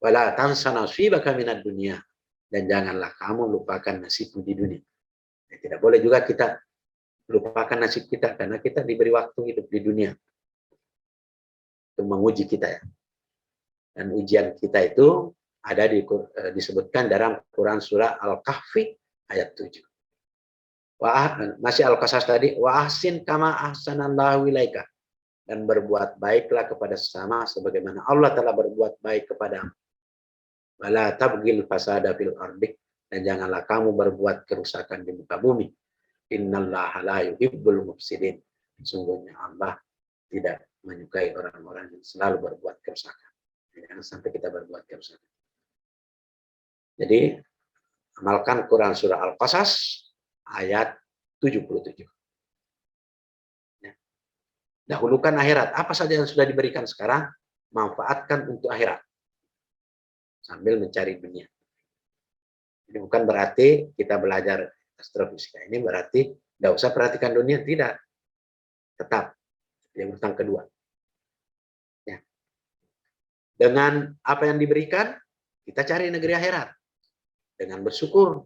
Wala tansa nasibaka minad dunya, dan janganlah kamu lupakan nasibmu di dunia. Tidak boleh juga kita lupakan nasib kita, karena kita diberi waktu hidup di dunia untuk menguji kita ya. Dan ujian kita itu ada disebutkan dalam Quran surah Al-Kahfi ayat 7. Masih Al-Qasas tadi, wa ahsin kama ahsanallahu ilaika, dan berbuat baiklah kepada sesama sebagaimana Allah telah berbuat baik kepadamu. Wala tabghil fasada fil ardi, dan janganlah kamu berbuat kerusakan di muka bumi. Innallaha la yuhibbul mufsidin. Sungguhnya Allah tidak menyukai orang-orang yang selalu berbuat kerusakan. Jangan sampai kita berbuat kerusakan. Jadi amalkan Quran surah Al-Qasas ayat 77. Ya. Dahulukan akhirat. Apa saja yang sudah diberikan sekarang, manfaatkan untuk akhirat sambil mencari dunia. Ini bukan berarti kita belajar astrofisika ini berarti tidak usah perhatikan dunia, tidak. Tetap yang urutan kedua. Ya. Dengan apa yang diberikan, kita cari negeri akhirat dengan bersyukur.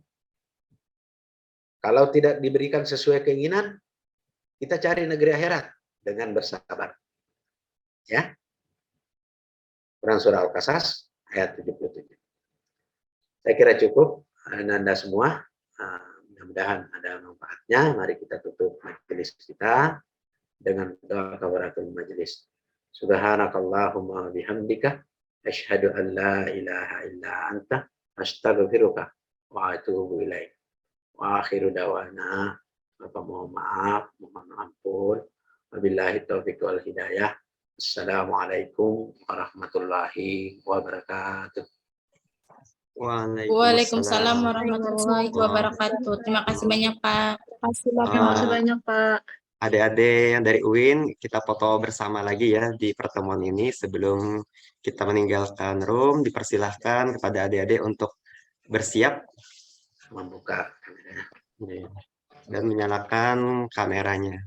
Kalau tidak diberikan sesuai keinginan, kita cari negeri akhirat dengan bersabar. Ya. Quran surah Al-Qasas ayat 77. Saya kira cukup. Anda semua, mudah-mudahan ada manfaatnya. Mari kita tutup majelis kita dengan doa kafaratul majelis. Subhanakallahumma bihamdika asyhadu an la ilaha illa anta astaghfiruka wa atubu ilaik. Wa akhiru dawana, mohon maaf, mohon ampun. Wabillahi taufiq wal hidayah. Assalamualaikum warahmatullahi wabarakatuh. Waalaikumsalam warahmatullahi wabarakatuh. Terima kasih banyak, Pak. Terima kasih banyak, Pak. Adik-adik yang dari UIN, kita foto bersama lagi ya di pertemuan ini. Sebelum kita meninggalkan room, dipersilahkan kepada adik-adik untuk bersiap Membuka kameranya dan menyalakan kameranya.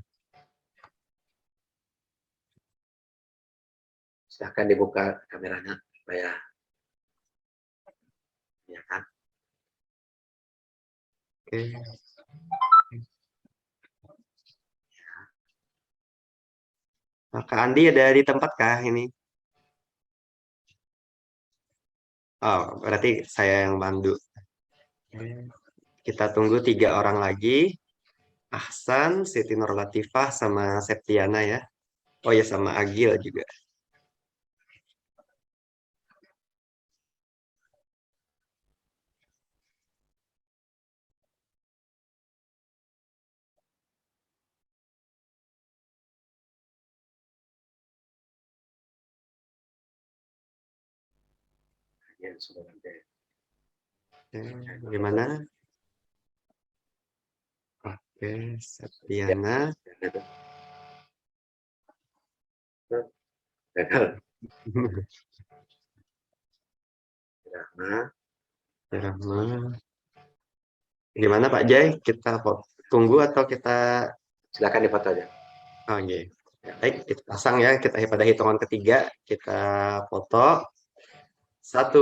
Silahkan dibuka kameranya supaya ya kan. Oke. Kak Andi ada di tempat kah ini? Oh, berarti saya yang bantu. Oke. Kita tunggu 3 orang lagi. Ahsan, Siti Nur Latifah, sama Septiana ya. Oh ya, sama Agil juga. Ya, sudah nanti. Gimana? Oke, Septiana. Gagal. Rahma. Rahma. Gimana Pak Jai? Kita tunggu atau kita... Silakan difoto aja. Oh, iya. Baik, kita pasang ya. Kita pada hitungan ketiga, kita foto. 1,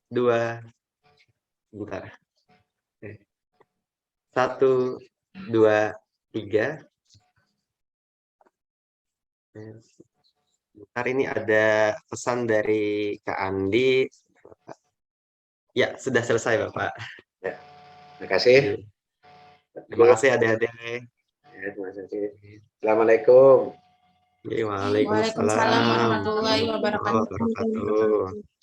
2, bentar. 1, 2, 3. Bentar, ini ada pesan dari Kak Andi. Ya, sudah selesai Bapak. Ya. Terima kasih. Terima kasih adik-adik. Ya, terima kasih. Assalamualaikum. Waalaikumsalam Waalaikumsalam warahmatullahi wabarakatuh. warahmatullahi wabarakatuh.